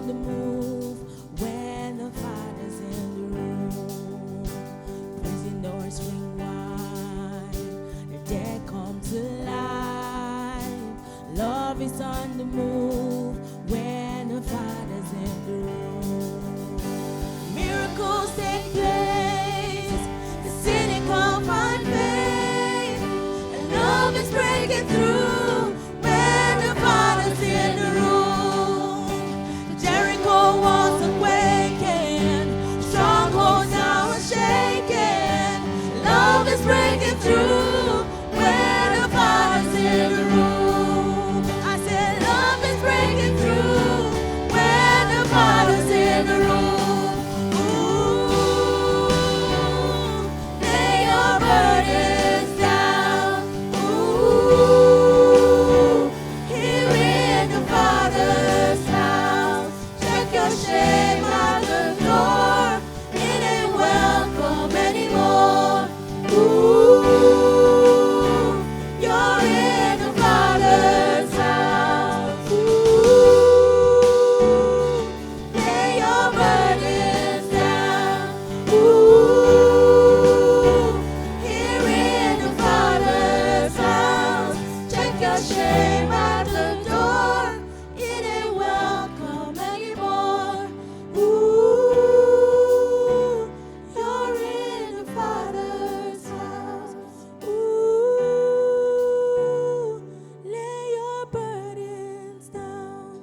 the move when the Father's in the room. Prison doors swing wide, the dead come to life. Love is on the move when the Father's in the room. Miracles take place, the cynical find faith, and love is breaking through when the Father's in the room. Jericho walls are quaking, strongholds now are shaking. Love is breaking through when the Father's in the room. I said love is breaking through when the Father's in the room. Lay your burdens down. Here in the Father's house. Check your shame at the door. It ain't welcome anymore. You're in the Father's house. Lay your burdens down. Here in the Father's house. Check your shame at the door. It ain't welcome anymore. You're in the Father's house. Lay your burdens down.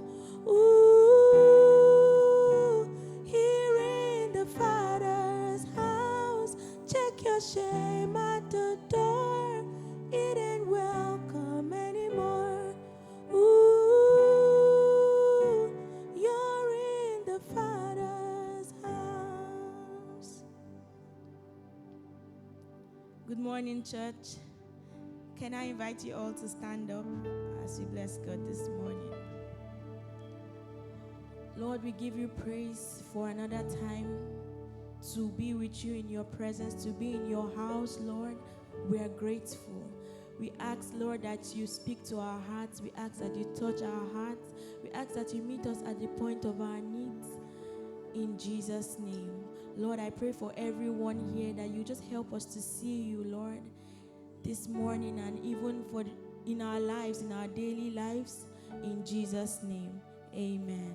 Here in the Father's house. Check your shame at the door. It ain't welcome anymore. You're in the Father's house. Good morning, church. Can I invite you all to stand up as we bless God this morning? Lord, we give you praise for another time to be with you in your presence, to be in your house, Lord. We are grateful. We ask, Lord, that you speak to our hearts. We ask that you touch our hearts. We ask that you meet us at the point of our needs. In Jesus' name. Lord, I pray for everyone here that you just help us to see you, Lord, this morning and even in our lives, in our daily lives. In Jesus' name. Amen.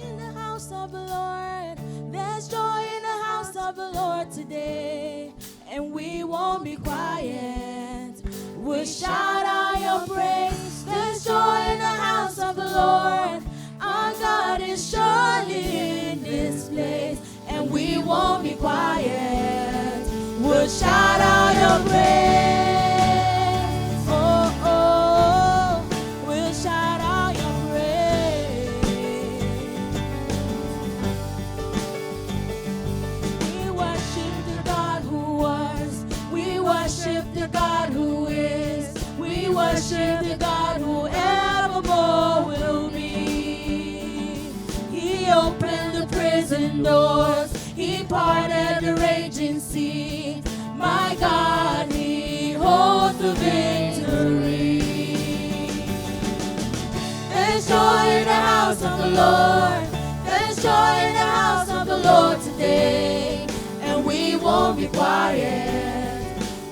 In the house of the Lord, there's joy in the house of the Lord today, and we won't be quiet. We'll shout out your praise. There's joy in the house of the Lord. Our God is surely in this place, and we won't be quiet. We'll shout out your praise. Oh, oh, we'll shout out your praise. We worship the God who was. We worship the God who is. We worship the God who evermore will be. He opened the prison doors. He parted the raging sea. My God, he holds the victory. There's joy in the house of the Lord. There's joy in the house of the Lord today, and we won't be quiet.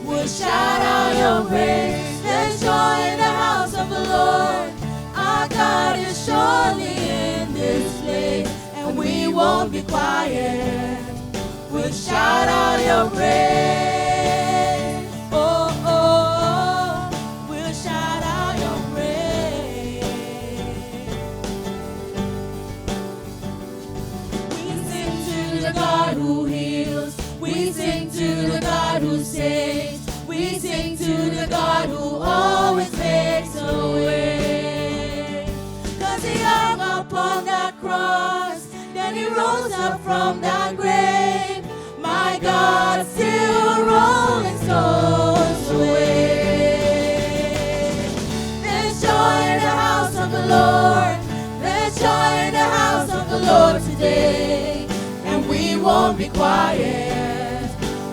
We'll shout out your praise. There's joy in the house of the Lord. Our God is surely in this place, and we won't be quiet. We'll shout out your praise. Oh, oh, oh. We'll shout out your praise. We sing to the God who heals. We sing to the God who saves. We sing to the God who always makes a way. 'Cause he hung upon that cross, then he rose up from that grave. My God, still rolling stones away. There's joy in the house of the Lord. There's joy in the house of the Lord today, and we won't be quiet.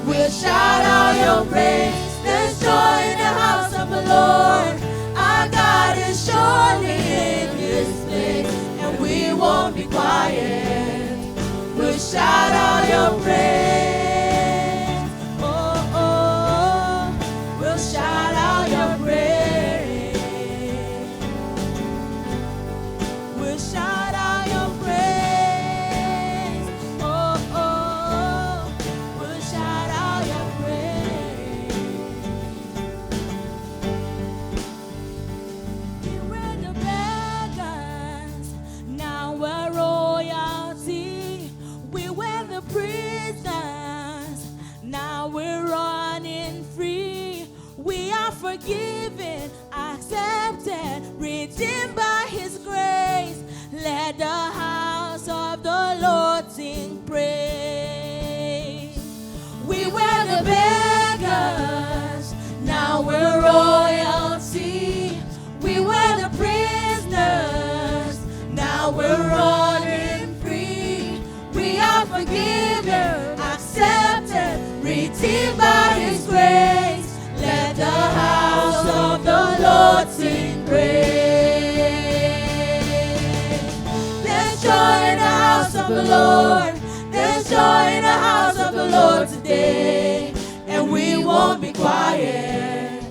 We'll shout out your praise. There's joy in the house of the Lord. shout out your praise. Oh, oh, we'll shout out your praise. We'll shout out your praise. Oh, oh, we'll shout out your praise. We were the beggars, now we're royalty. We were the prisoners, now we're running free. We are forgiven, accepted, redeemed by His grace. Let the house of the Lord sing praise. We were the beggars, now we're royalty. We were the prisoners, now we're running free. We are forgiven, accepted, redeemed by His grace. Let the house of the Lord sing praise. There's joy in the house of the Lord. There's joy in the house of the Lord today. And we won't be quiet.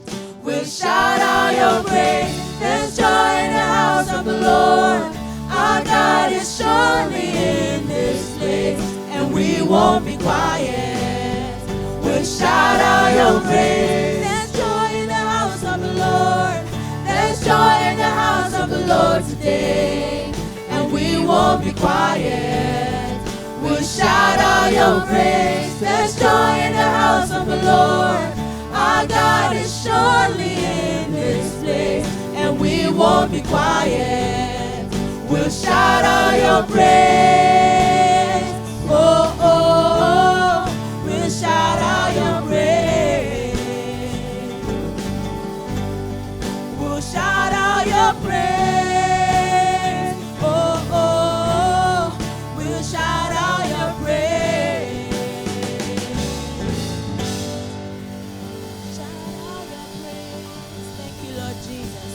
We'll shout out your praise. There's joy in the house of the Lord. Our God is surely in this place. And we won't be quiet. We'll shout out your praise. There's joy in the house of the Lord. There's joy in the house of the Lord today. And we won't be quiet. We'll shout out your praise. There's joy in the house of the Lord. Our God is surely in this place. And we won't be quiet. We'll shout out your praise. Oh, oh, oh. We'll shout out your praise. We'll shout out your praise. Oh, oh, oh. We'll shout out your praise. Shout out your praise. Thank you, Lord Jesus.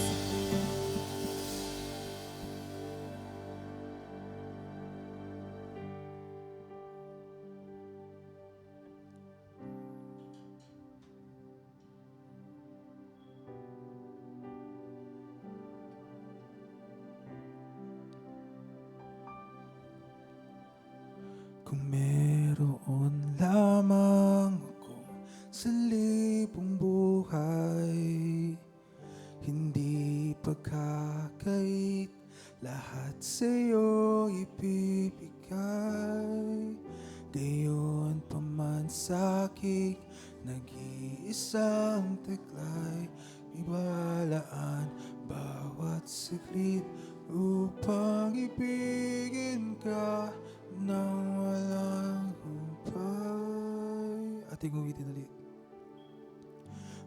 Kung meron lamang akong sa libong buhay, hindi pagkakait, lahat sa'yo ibibigay. Gayon pa man sa'king nag-iisang taglay, ibalaan bawat saglit upang ibigin ka nang walang humpay. Ating ulitin ulit.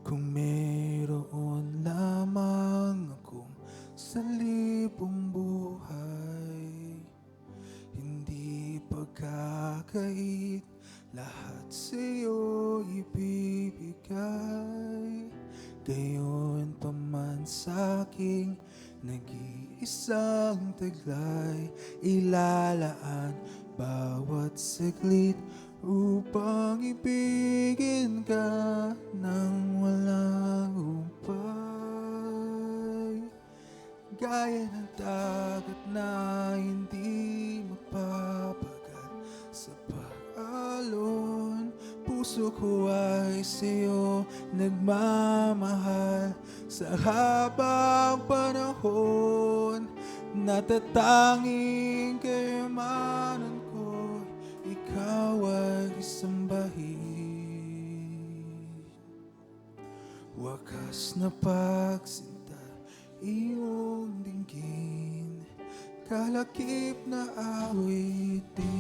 Kung meron lamang akong sa libong buhay, hindi pagkakait, lahat sa'yo ibibigay. Gayon pa man sa'king nag-iisang taglay, ilalaan bawat saglit upang ibigin ka nang walang humpay. Gaya ng dagat na hindi mapapagal sa pag-alon, puso ko ay sa'yo nagmamahal. Sa habang panahon, natatanging kayamanan ko, ikaw ay sambahin. Wakas na pagsinta, iyong dinggin, kalakip na awitin.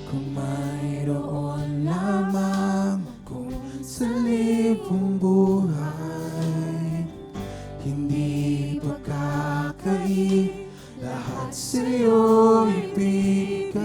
Kung mayroon lamang akong sa libong buhay, hindi pagkakait, lahat sa'yo ibigay.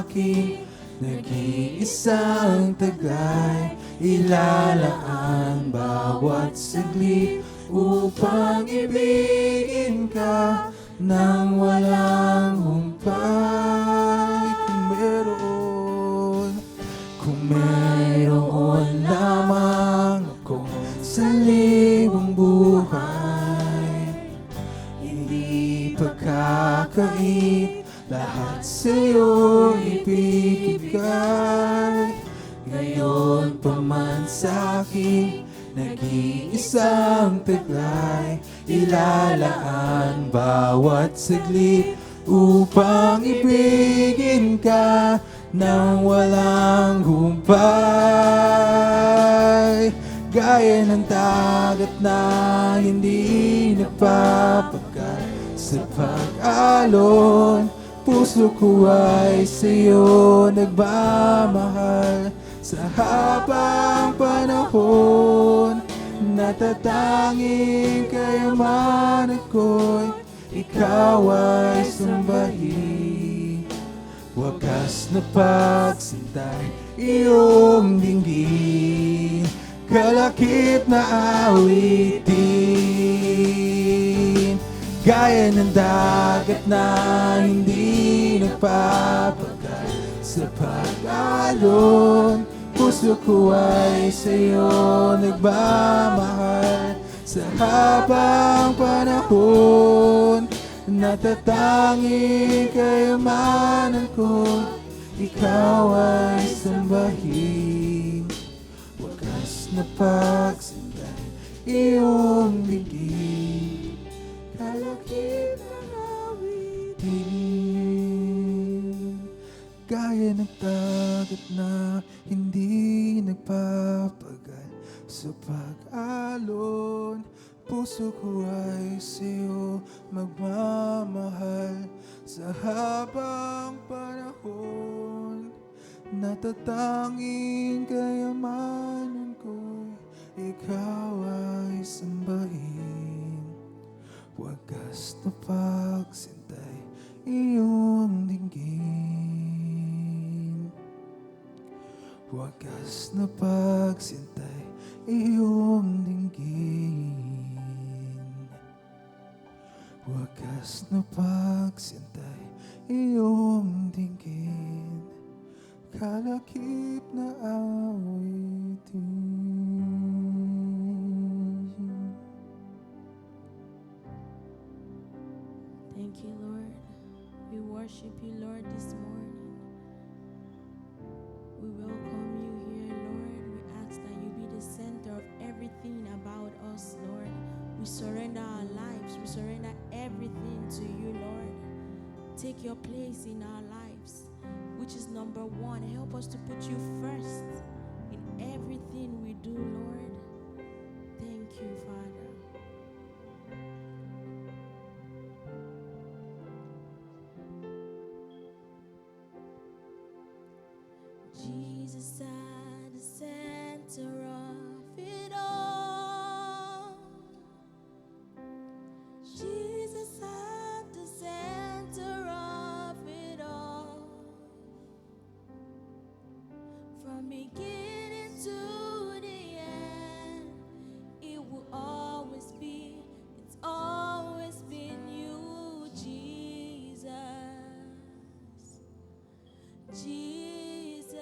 akin, nag-iisang taglay. Ilalaan bawat saglit upang ibigin ka nang walang humpay. Kung mayroon lamang ako sa libong buhay, hindi pagkakait, lahat sa'yo ibibigay. Ngayon pa man sa'kin, nag-iisang taglay. Ilalaan bawat saglit upang ibigin ka nang walang humpay. Gaya ng dagat na hindi napapagal sa pag-alon, puso ko ay sa'yo nagmamahal. Sa habang panahon, natatanging kayamanan ko'y ikaw ay sambahin. Wakas na pagsintay, iyong dinggin, kalakip na awitin. Gaya ng dagat na hindi nagpapagal sa pag-alon, puso ko ay sa'yo nagmamahal. Sa habang panahon, natatanging kayamanan ko, ikaw ay sambahin. Wakas na pagsintay, iyong bigin, kalakip ng awitin. Gaya ng dagat na hindi nagpapagal sa pag-alon, puso ko ay sa'yo magmamahal. Sa habang panahon, natatanging kayamanan ko, ikaw ay sambahin. Wagas na pagsintay, iyong dinggin. Wagas na pagsintay, iyong dinggin. Wagas na pagsintay, iyong dinggin, kalakip na awitin. Thank you, Lord. We worship you, Lord, this morning. We welcome you here, Lord. We ask that you be the center of everything about us, Lord. We surrender our lives. We surrender everything to you, Lord. Take your place in our lives, which is number one. Help us to put you first in everything we do, Lord. Thank you, Father. Jesus at the center of it all. Jesus at the center of it all. From beginning to the end, it will always be, it's always been you, Jesus. Jesus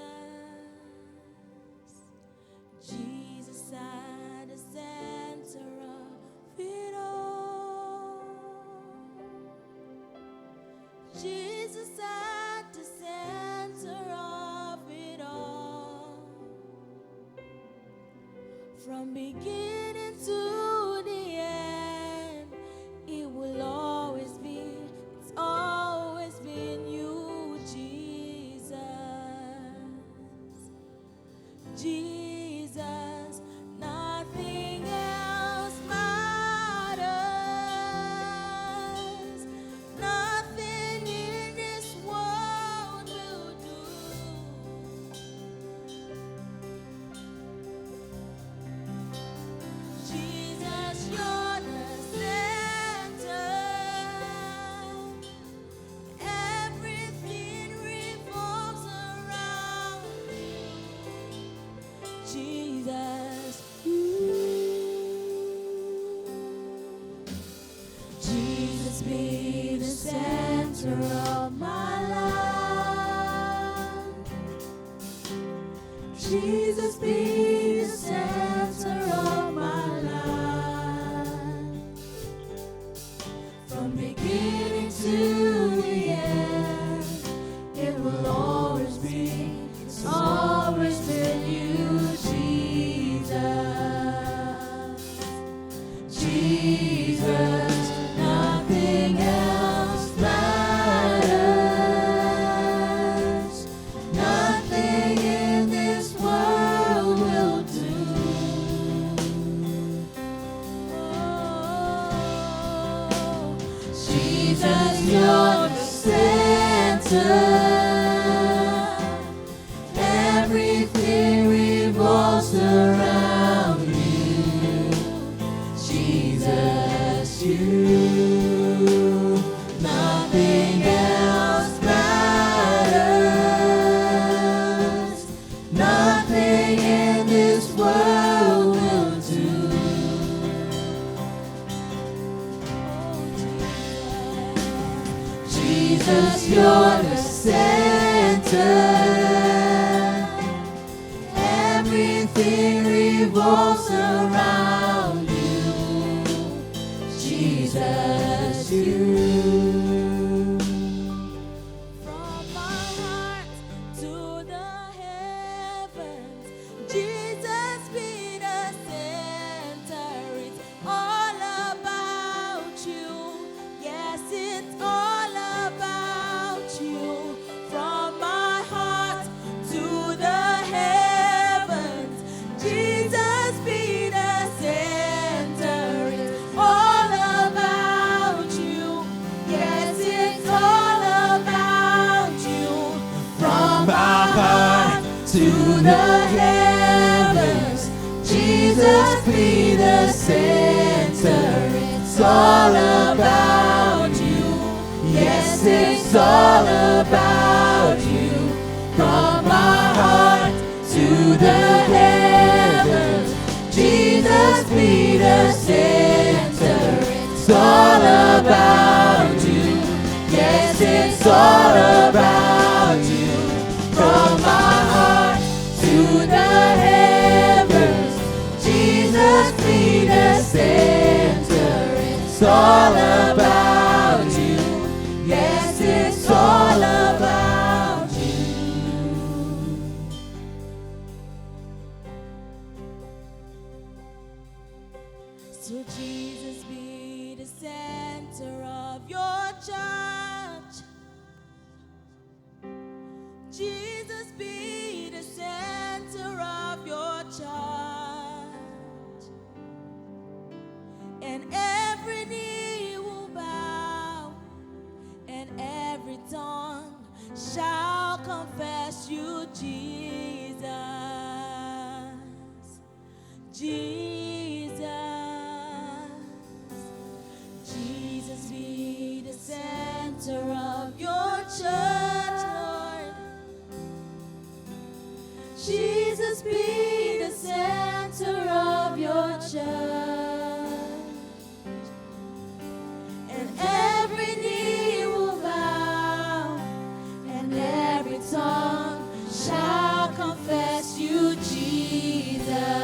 at the center of it all. Jesus at the center of it all. From beginning to the end, it will always be, it's always been you, Jesus. Jesus, nothing else matters. Nothing in this world will do. Jesus, you're the center. Everything revolves Jesus be the center of my life. From beginning to the end, it will always be, it's always been you, Jesus. Jesus, nothing else matters. Nothing in this world will do. Oh, Jesus, you're the center. Everything revolves around you. Jesus, you. Nothing else matters. Nothing in this world will do. Jesus, you're the center. Everything revolves around you. Jesus, you. From my heart to the heavens, Jesus be the center. It's all about you. Yes, it's all about you. From my heart to the heavens, Jesus be the center. It's all about you. Yes, it's all about you. From my heart to the heavens, Jesus be the center. It's all about you. Yes, it's all about you. From my heart to the heavens, Jesus be the center. It's all about you. Yes, it's all about you. From my heart to the heavens, Jesus be the center. It's all about you. Yes, it's all about you. So Jesus be the center of your church. Jesus be the center of your church. And every knee will bow, and every tongue shall confess you, Jesus. Jesus. Jesus be the center of your church, Lord. Jesus be the center of your church. And every knee will bow, and every tongue shall confess you, Jesus.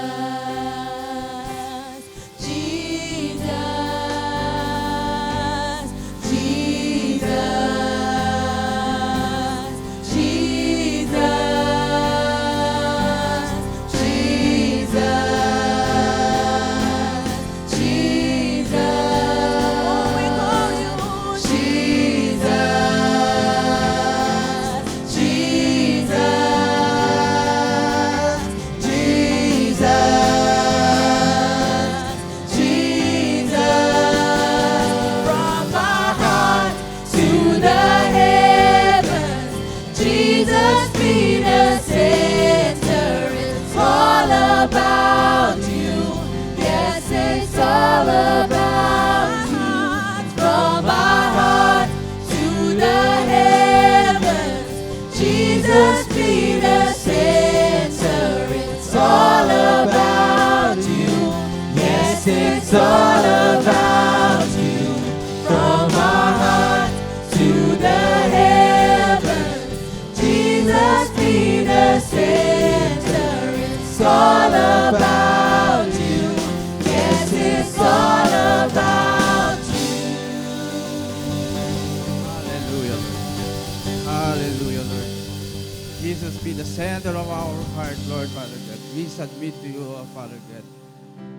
Jesus be the center. It's all about you. Yes, it's all about you. From our heart to the heavens, Jesus be the center. It's all about you. Yes, it's all about you. Hallelujah, Lord. Hallelujah, Lord. Jesus, be the center of our heart, Lord, Father God. We submit to you, Father God.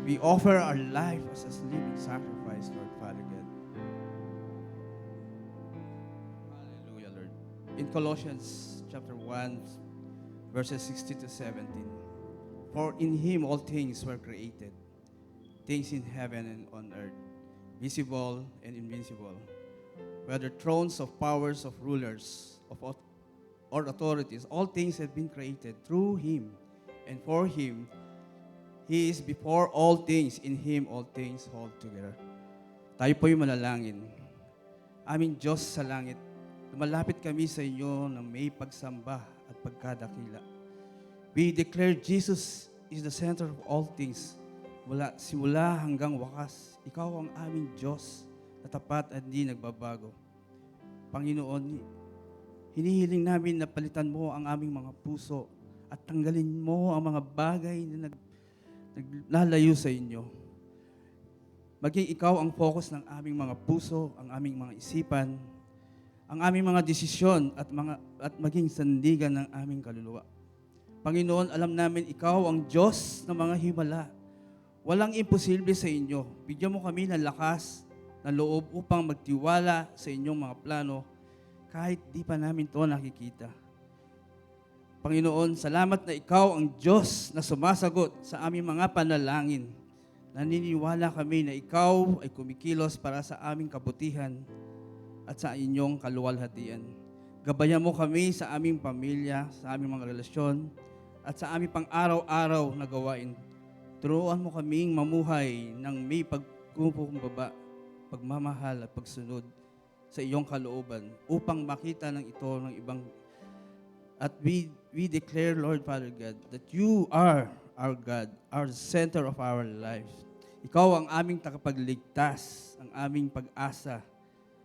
We offer our life as a living sacrifice, Lord, Father God. Hallelujah, Lord. In Colossians chapter 1, verses 16 to 17. For in Him all things were created, things in heaven and on earth, visible and invisible, whether thrones of powers of rulers or authorities, all things have been created through Him and for Him. He is before all things, in Him all things hold together. Tayo po'y manalangin. Aming Diyos sa langit, lumalapit kami sa inyo ng may pagsamba at pagkadakila. We declare Jesus is the center of all things. Mula simula hanggang wakas, Ikaw ang aming Diyos na tapat at hindi nagbabago. Panginoon, hinihiling namin na palitan mo ang aming mga puso at tanggalin mo ang mga bagay na naglalayo sa inyo. Maging ikaw ang focus ng aming mga puso, ang aming mga isipan, ang aming mga desisyon at maging sandigan ng aming kaluluwa. Panginoon, alam namin ikaw ang Diyos ng mga himala. Walang imposible sa inyo. Bigyan mo kami ng lakas, ng loob upang magtiwala sa inyong mga plano kahit di pa namin ito nakikita. Panginoon, salamat na ikaw ang Diyos na sumasagot sa aming mga panalangin. Naniniwala kami na ikaw ay kumikilos para sa aming kabutihan at sa inyong kaluwalhatian. Gabayan mo kami sa aming pamilya, sa aming mga relasyon, at sa aming pang-araw-araw na gawain. Turuan mo kaming mamuhay ng may pagkukumbaba, pagmamahal at pagsunod sa iyong kalooban upang makita ng ito ng ibang. At we declare, Lord Father God, that you are our God, our center of our lives. Ikaw ang aming tagapagligtas, ang aming pag-asa,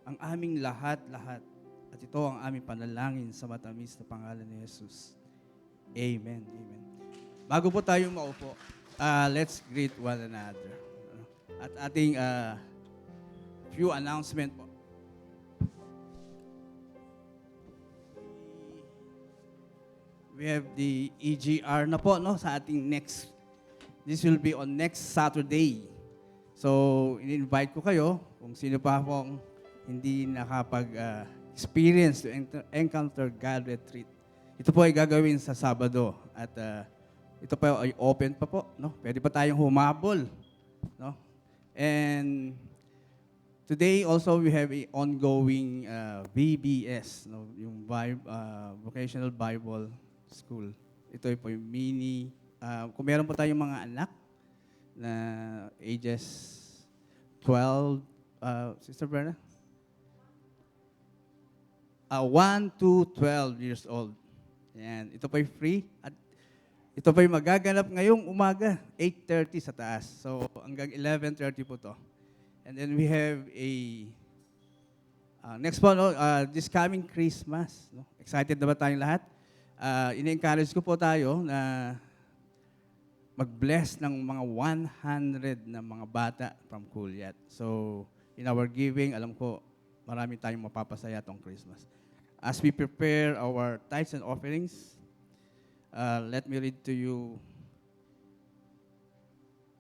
ang aming lahat-lahat. At ito ang aming panalangin sa matamis na pangalan ni Jesus. Amen. Amen. Bago po tayong maupo, let's greet one another. At ating few announcement po. We have the EGR na po, no, sa ating next. This will be on next Saturday. So, in-invite ko kayo kung sino pa pong hindi nakapag-experience to encounter God retreat. Ito po ay gagawin sa Sabado at ito pa ay open pa po, no? Pwede pa tayong humabol, no? And today also we have a ongoing VBS, no, yung Vocational Bible School. Ito po yung mini, kung meron po tayong mga anak na ages 12, Sister Berna? 1 to 12 years old. Yan. Ito po ay free at ito po ay magaganap ngayong umaga, 8:30 sa taas. So hanggang 11:30 po to. And then we have a next po, no, this coming Christmas. No? Excited na ba tayong lahat? Ina-encourage ko po tayo na mag-bless ng mga 100 na mga bata from Kulyat. So, in our giving, alam ko, marami tayong mapapasaya tong Christmas. As we prepare our tithes and offerings, let me read to you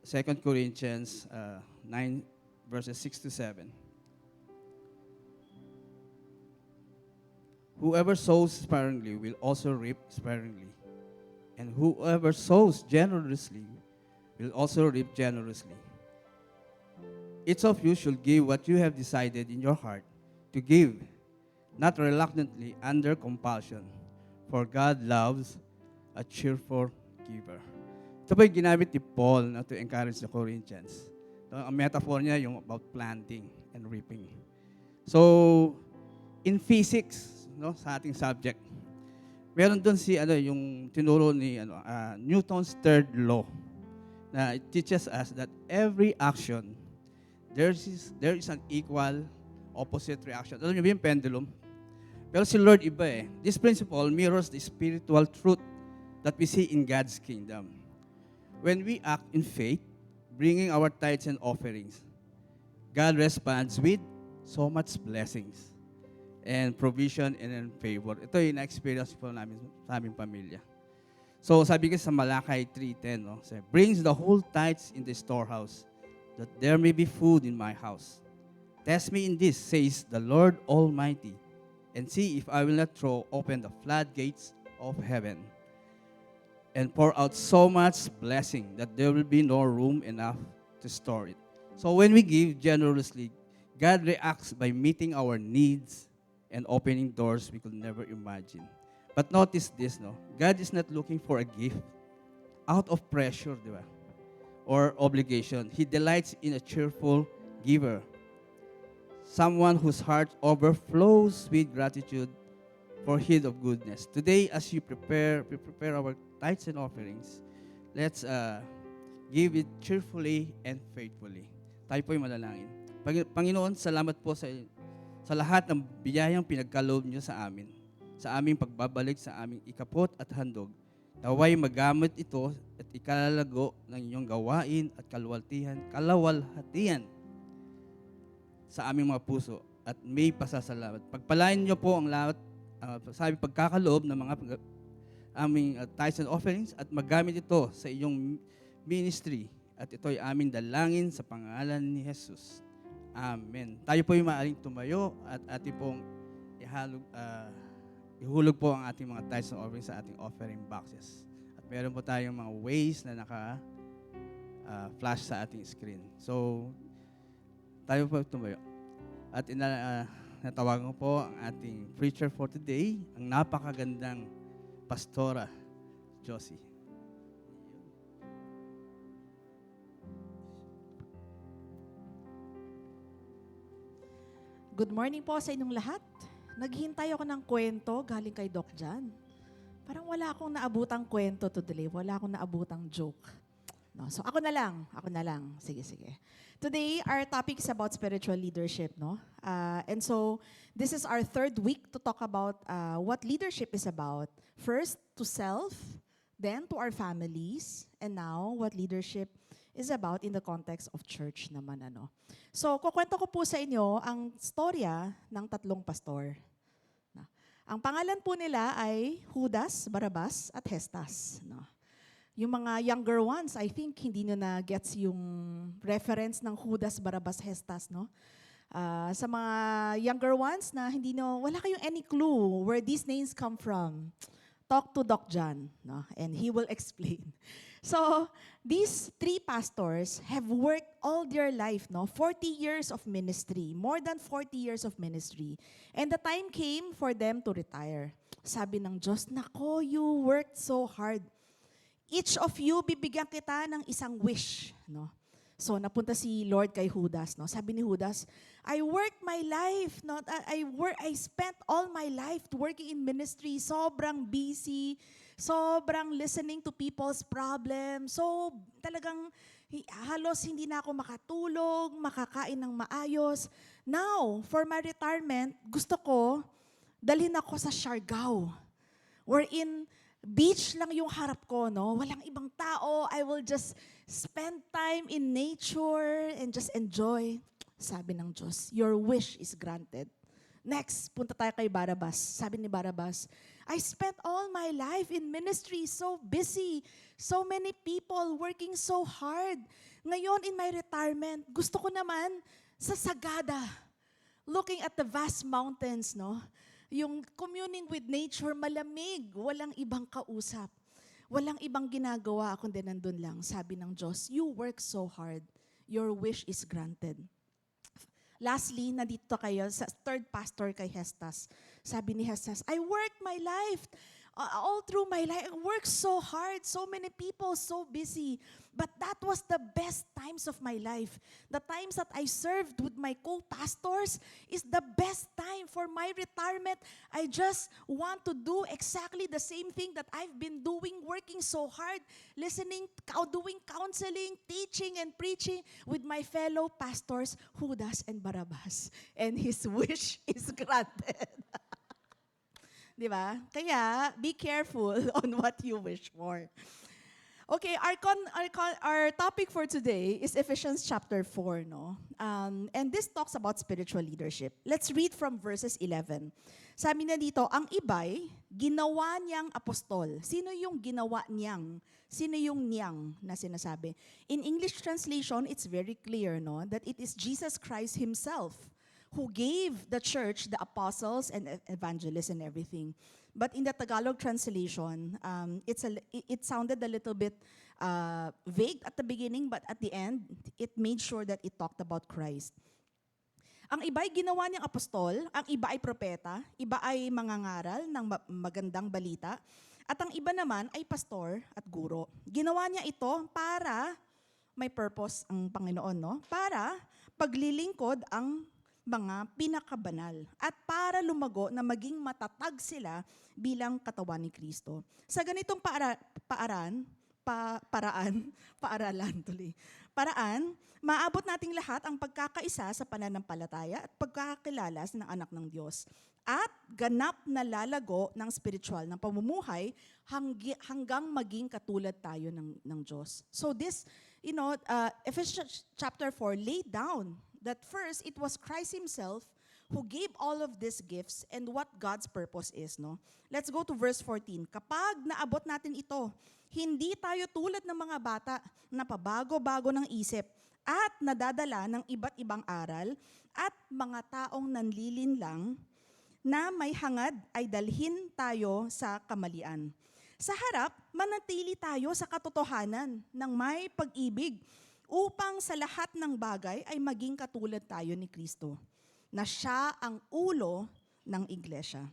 2 Corinthians 9, verses 6 to 7. Whoever sows sparingly will also reap sparingly. And whoever sows generously will also reap generously. Each of you should give what you have decided in your heart to give, not reluctantly under compulsion, for God loves a cheerful giver. Ito po yung ginamit ni Paul to encourage the Corinthians. Ang metaphor niya yung about planting and reaping. So, in physics, no, sa ating subject, meron doon yung tinuro ni Newton's third law na it teaches us that every action there is an equal opposite reaction. Alam niyo ba yung pendulum? Pero si Lord iba eh. This principle mirrors the spiritual truth that we see in God's kingdom. When we act in faith, bringing our tithes and offerings, God responds with so much blessings and provision and favor. Ito yung na-experience po namin sa aming pamilya. So sabi ko sa Malakay 3:10, no? Sabi, brings the whole tithes in the storehouse, that there may be food in my house. Test me in this, says the Lord Almighty, and see if I will not throw open the floodgates of heaven and pour out so much blessing that there will be no room enough to store it. So when we give generously, God reacts by meeting our needs and opening doors we could never imagine. But notice this, no? God is not looking for a gift out of pressure, di ba? Or obligation. He delights in a cheerful giver. Someone whose heart overflows with gratitude for His of goodness. Today, as we prepare our tithes and offerings, let's give it cheerfully and faithfully. Tayo po'y manalangin. Panginoon, salamat po sa lahat ng biyayang pinagkaloob niyo sa amin, sa aming pagbabalik sa aming ikapot at handog. Naway magamit ito at ikalalago ng inyong gawain at kalawalhatian sa aming mga puso at may pasasalamat. Pagpalain niyo po ang lahat, pagkakaloob ng mga aming tithes and offerings at magamit ito sa iyong ministry. At ito ay aming dalangin sa pangalan ni Jesus. Amen. Tayo po yung maaaring tumayo at ating pong ihulog po ang ating mga tithes and offerings sa ating offering boxes. At meron po tayong mga ways na naka-flash sa ating screen. So, tayo po tumayo. At natawagan ko po ang ating preacher for today, ang napakagandang Pastora Josie. Good morning po sa inyong lahat. Naghintay ako ng kwento galing kay Doc Jan. Parang wala akong naabutang kwento today. Wala akong naabutang joke. No, so ako na lang. Sige. Today, our topic is about spiritual leadership, no? And so, this is our third week to talk about what leadership is about. First, to self, then to our families, and now, what leadership is about in the context of church naman, ano. So, kukwento ko po sa inyo ang storya ng tatlong pastor. Ang pangalan po nila ay Judas, Barabas, at Hestas, no. Yung mga younger ones, I think hindi nyo na gets yung reference ng Judas, Barabas, Hestas, no? Sa mga younger ones na wala kayong any clue where these names come from, talk to Doc John, no? And he will explain. So, these three pastors have worked all their life, no? 40 years of ministry, more than 40 years of ministry. And the time came for them to retire. Sabi ng Diyos, nako, you worked so hard. Each of you, bibigyan kita ng isang wish, no? So, napunta si Lord kay Judas, no? Sabi ni Judas, I worked my life, no? I spent all my life working in ministry, sobrang busy, sobrang listening to people's problems. So, talagang halos hindi na ako makatulog, makakain ng maayos. Now, for my retirement, gusto ko, dalhin ako sa Siargao, wherein beach lang yung harap ko, no? Walang ibang tao. I will just spend time in nature and just enjoy. Sabi ng Diyos, your wish is granted. Next, punta tayo kay Barabas. Sabi ni Barabas, I spent all my life in ministry, so busy, so many people working so hard. Ngayon, in my retirement, gusto ko naman sa Sagada, looking at the vast mountains, no? Yung communing with nature, malamig, walang ibang kausap. Walang ibang ginagawa, kundi nandun lang. Sabi ng Diyos, you work so hard, your wish is granted. Lastly, nandito kayo sa third pastor kay Hestas. Sabi ni Hestas, I worked my life, all through my life, I worked so hard, so many people, so busy. But that was the best times of my life. The times that I served with my co-pastors is the best time for my retirement. I just want to do exactly the same thing that I've been doing, working so hard, listening, doing counseling, teaching, and preaching with my fellow pastors, Judas and Barabas. And his wish is granted. Di ba? Kaya, be careful on what you wish for. Okay, our topic for today is Ephesians chapter 4, no? And this talks about spiritual leadership. Let's read from verses 11. Sabi na dito, ang iba'y ginawa niyang apostol. Sino yung ginawa niyang? Sino yung niyang na sinasabi? In English translation, it's very clear, no? That it is Jesus Christ Himself who gave the church the apostles and evangelists and everything. But in the Tagalog translation, it sounded a little bit vague at the beginning, but at the end, it made sure that it talked about Christ. Ang iba ay ginawa niyang apostol, ang iba ay propeta, iba ay mangangaral ng magandang balita, at ang iba naman ay pastor at guro. Ginawa niya ito para may purpose ang Panginoon, no? Para paglilingkod ang mga pinakabanal at para lumago na maging matatag sila bilang katawan ni Kristo. Sa ganitong paraan, maabot nating lahat ang pagkakaisa sa pananampalataya at pagkakakilala ng anak ng Diyos at ganap na lalago ng spiritual ng pamumuhay hanggang maging katulad tayo ng Diyos. So this, Ephesians chapter 4 laid down that first, it was Christ Himself who gave all of these gifts and what God's purpose is, no? Let's go to verse 14. Kapag naabot natin ito, hindi tayo tulad ng mga bata na pabago-bago ng isip at nadadala ng iba't ibang aral at mga taong nanlilinlang na may hangad ay dalhin tayo sa kamalian. Sa harap, manatili tayo sa katotohanan ng may pag-ibig upang sa lahat ng bagay ay maging katulad tayo ni Kristo, na siya ang ulo ng iglesia.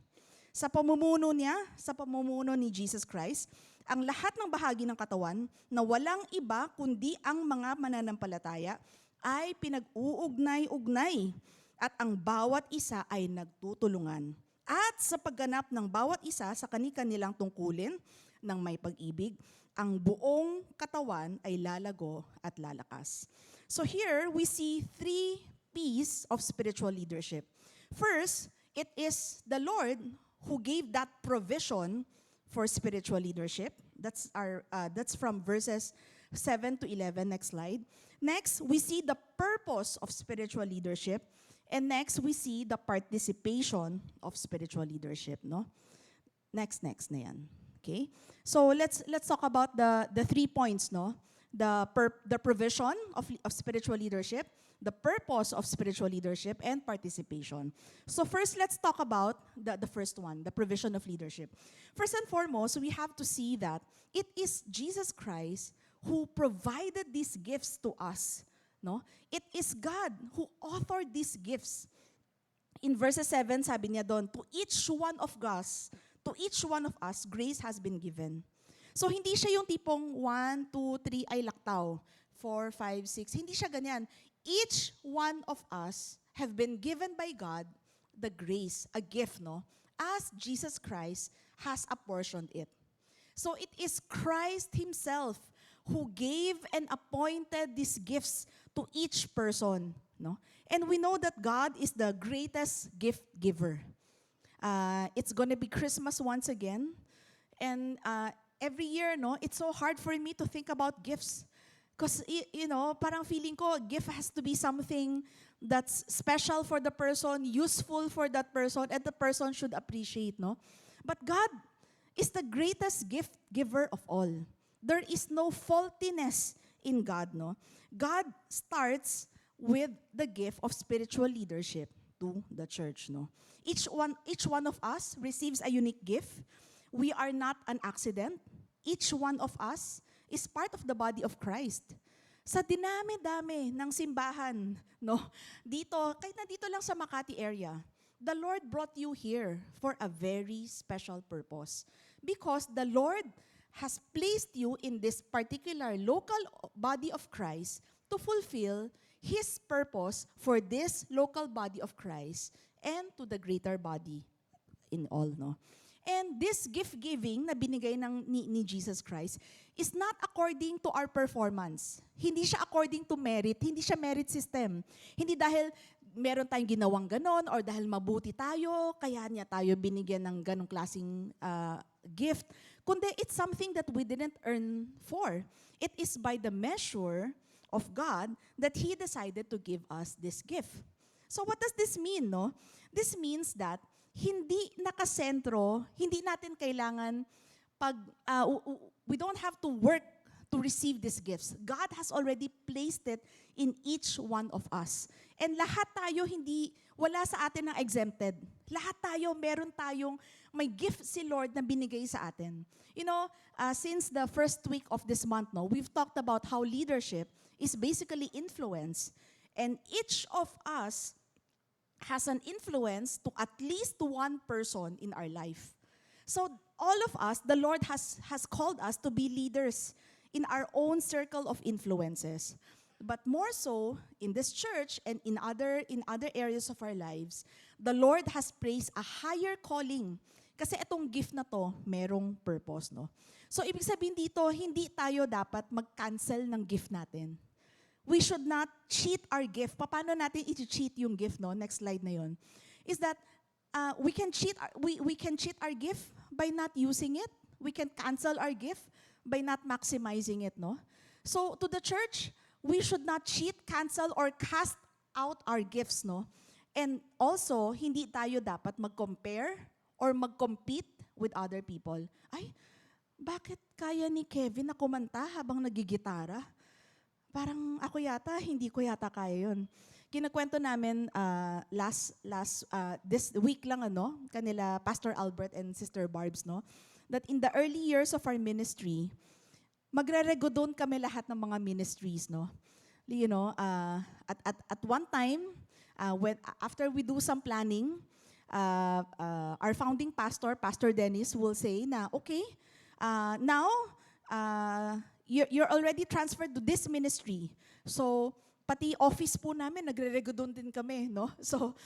Sa pamumuno niya, sa pamumuno ni Jesus Christ, ang lahat ng bahagi ng katawan na walang iba kundi ang mga mananampalataya ay pinag-uugnay-ugnay at ang bawat isa ay nagtutulungan. At sa pagganap ng bawat isa sa kani-kanilang tungkulin ng may pag-ibig, ang buong katawan ay lalago at lalakas. So here, we see 3 P's of spiritual leadership. First, it is the Lord who gave that provision for spiritual leadership. That's from verses 7 to 11. Next slide. Next, we see the purpose of spiritual leadership. And next, we see the participation of spiritual leadership. No? Next na yan. Okay? So let's talk about the 3 points, no? The provision of spiritual leadership, the purpose of spiritual leadership, and participation. So first, let's talk about the first one, the provision of leadership. First and foremost, we have to see that it is Jesus Christ who provided these gifts to us. No? It is God who authored these gifts. In verse 7, sabi niya doon, to each one of us, grace has been given. So, hindi siya yung tipong 1, 2, 3 ay laktaw, 4, 5, 6. Hindi siya ganyan. Each one of us have been given by God the grace, a gift, no? As Jesus Christ has apportioned it. So, it is Christ Himself who gave and appointed these gifts to each person, no? And we know that God is the greatest gift giver. It's gonna be Christmas once again. And every year, no, it's so hard for me to think about gifts. Because, parang feeling ko, gift has to be something that's special for the person, useful for that person, and the person should appreciate, no? But God is the greatest gift giver of all. There is no faultiness in God, no? God starts with the gift of spiritual leadership to the church, no? Each one of us receives a unique gift. We are not an accident. Each one of us is part of the body of Christ. Sa dinami-dami ng simbahan, no? Kahit nandito lang sa Makati area, the Lord brought you here for a very special purpose. Because the Lord has placed you in this particular local body of Christ to fulfill His purpose for this local body of Christ and to the greater body in all, no? And this gift-giving na binigay ni Jesus Christ is not according to our performance. Hindi siya according to merit. Hindi siya merit system. Hindi dahil meron tayong ginawang ganon or dahil mabuti tayo, kaya niya tayo binigyan ng ganong klaseng gift. Kundi it's something that we didn't earn for. It is by the measure of God that He decided to give us this gift. So what does this mean, no? This means that hindi nakasentro, hindi natin kailangan we don't have to work to receive these gifts. God has already placed it in each one of us. And lahat tayo wala sa atin na exempted. Lahat tayo, meron tayong, may gift si Lord na binigay sa atin. You know, since the first week of this month, no, we've talked about how leadership is basically influence. And each of us has an influence to at least one person in our life. So all of us, the Lord has called us to be leaders in our own circle of influences. But more so, in this church and in other areas of our lives, the Lord has placed a higher calling. Kasi itong gift na to, merong purpose, no? So ibig sabihin dito, hindi tayo dapat mag-cancel ng gift natin. We should not cheat our gift. Paano natin i-cheat yung gift, no? Next slide na yun. Is that we can cheat our gift by not using it. We can cancel our gift by not maximizing it, no? So to the church, we should not cheat, cancel, or cast out our gifts, no? And also, hindi tayo dapat mag-compare or mag-compete with other people. Ay, bakit kaya ni Kevin na kumanta habang nagigitara? Parang ako yata, hindi ko yata kaya yun. Kinakwento namin this week lang, kanila Pastor Albert and Sister Barbs, no? That in the early years of our ministry, magre-regodon kami lahat ng mga ministries, no? You know, at one time, after we do some planning, our founding pastor, Pastor Dennis, will say na, okay, now, you're already transferred to this ministry. So, pati office po namin, nagre-regodon din kami, no? So,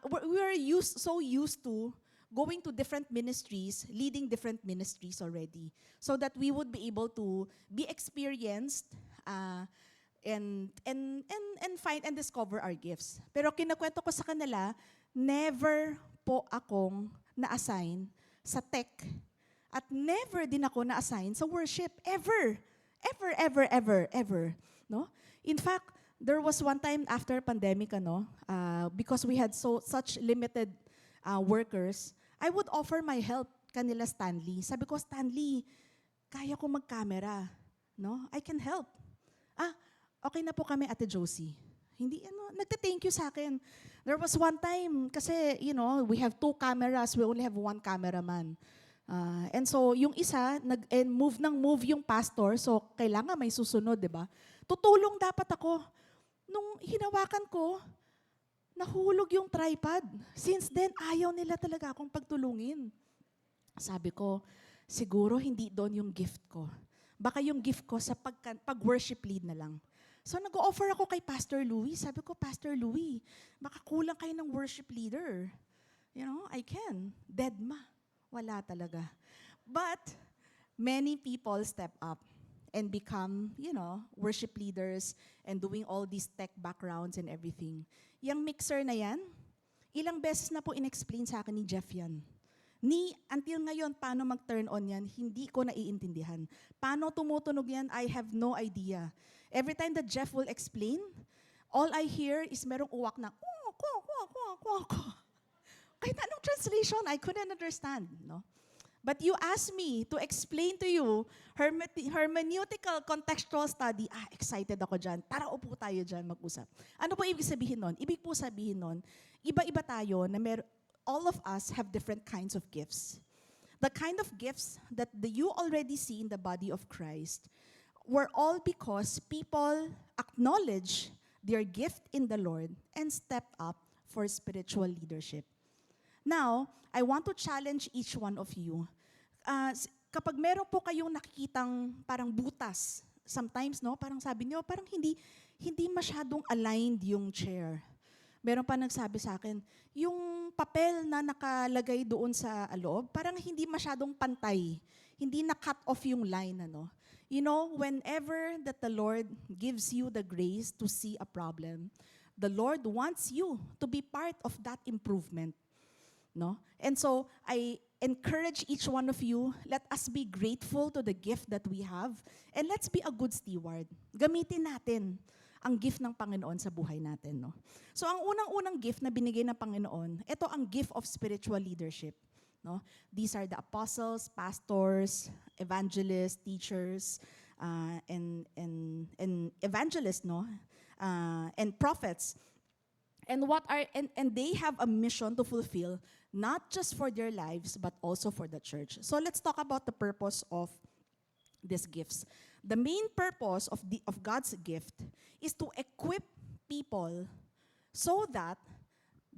we're so used to going to different ministries, leading different ministries already, so that we would be able to be experienced and find and discover our gifts. Pero kinakwento ko sa kanila, never po akong na-assign sa tech at never din ako na-assign sa worship. Ever. No? In fact, there was one time after pandemic, because we had such limited workers, I would offer my help kanila Stanley. Sabi ko, Stanley, kaya ko mag-camera. No? I can help. Okay na po kami, Ate Josie. Hindi, nagte-thank you sa akin. There was one time, kasi, we have 2 cameras, we only have 1 cameraman. And so, yung isa, move yung pastor, so kailangan may susunod, di ba? Tutulong dapat ako. Nung hinawakan ko, nahulog yung tripod. Since then, ayaw nila talaga akong pagtulungin. Sabi ko, siguro hindi doon yung gift ko. Baka yung gift ko sa pag-worship lead na lang. So nag-offer ako kay Pastor Louis. Sabi ko, Pastor Louis, baka kulang kayo ng worship leader. I can. Dead ma. Wala talaga. But many people step up and become, worship leaders and doing all these tech backgrounds and everything. Yang mixer na yan, ilang beses na po in-explain sa akin ni Jeff yan. Until ngayon, paano mag-turn on yan, hindi ko naiintindihan. Paano tumutunog yan, I have no idea. Every time that Jeff will explain, all I hear is merong uwak na, kahit anong translation, I couldn't understand, no? But you ask me to explain to you hermeneutical contextual study, excited ako dyan. Tara, upo tayo dyan, mag-usap. Ano po ibig sabihin nun? Ibig po sabihin nun, iba-iba tayo na all of us have different kinds of gifts. The kind of gifts that you already see in the body of Christ were all because people acknowledge their gift in the Lord and step up for spiritual leadership. Now, I want to challenge each one of you. Kapag meron po kayong nakikitang parang butas, sometimes, no, parang sabi niyo, parang hindi masyadong aligned yung chair. Meron pa nagsabi sa akin, yung papel na nakalagay doon sa loob, parang hindi masyadong pantay. Hindi na-cut off yung line, whenever that the Lord gives you the grace to see a problem, The Lord wants you to be part of that improvement. No? And so, I encourage each one of you, let us be grateful to the gift that we have, and let's be a good steward. Gamitin natin ang gift ng Panginoon sa buhay natin. No? So, ang unang-unang gift na binigay ng Panginoon, ito ang gift of spiritual leadership. No? These are the apostles, pastors, evangelists, teachers, and evangelists, no? And prophets. And they have a mission to fulfill, not just for their lives, but also for the church. So let's talk about the purpose of these gifts. The main purpose of God's gift is to equip people so that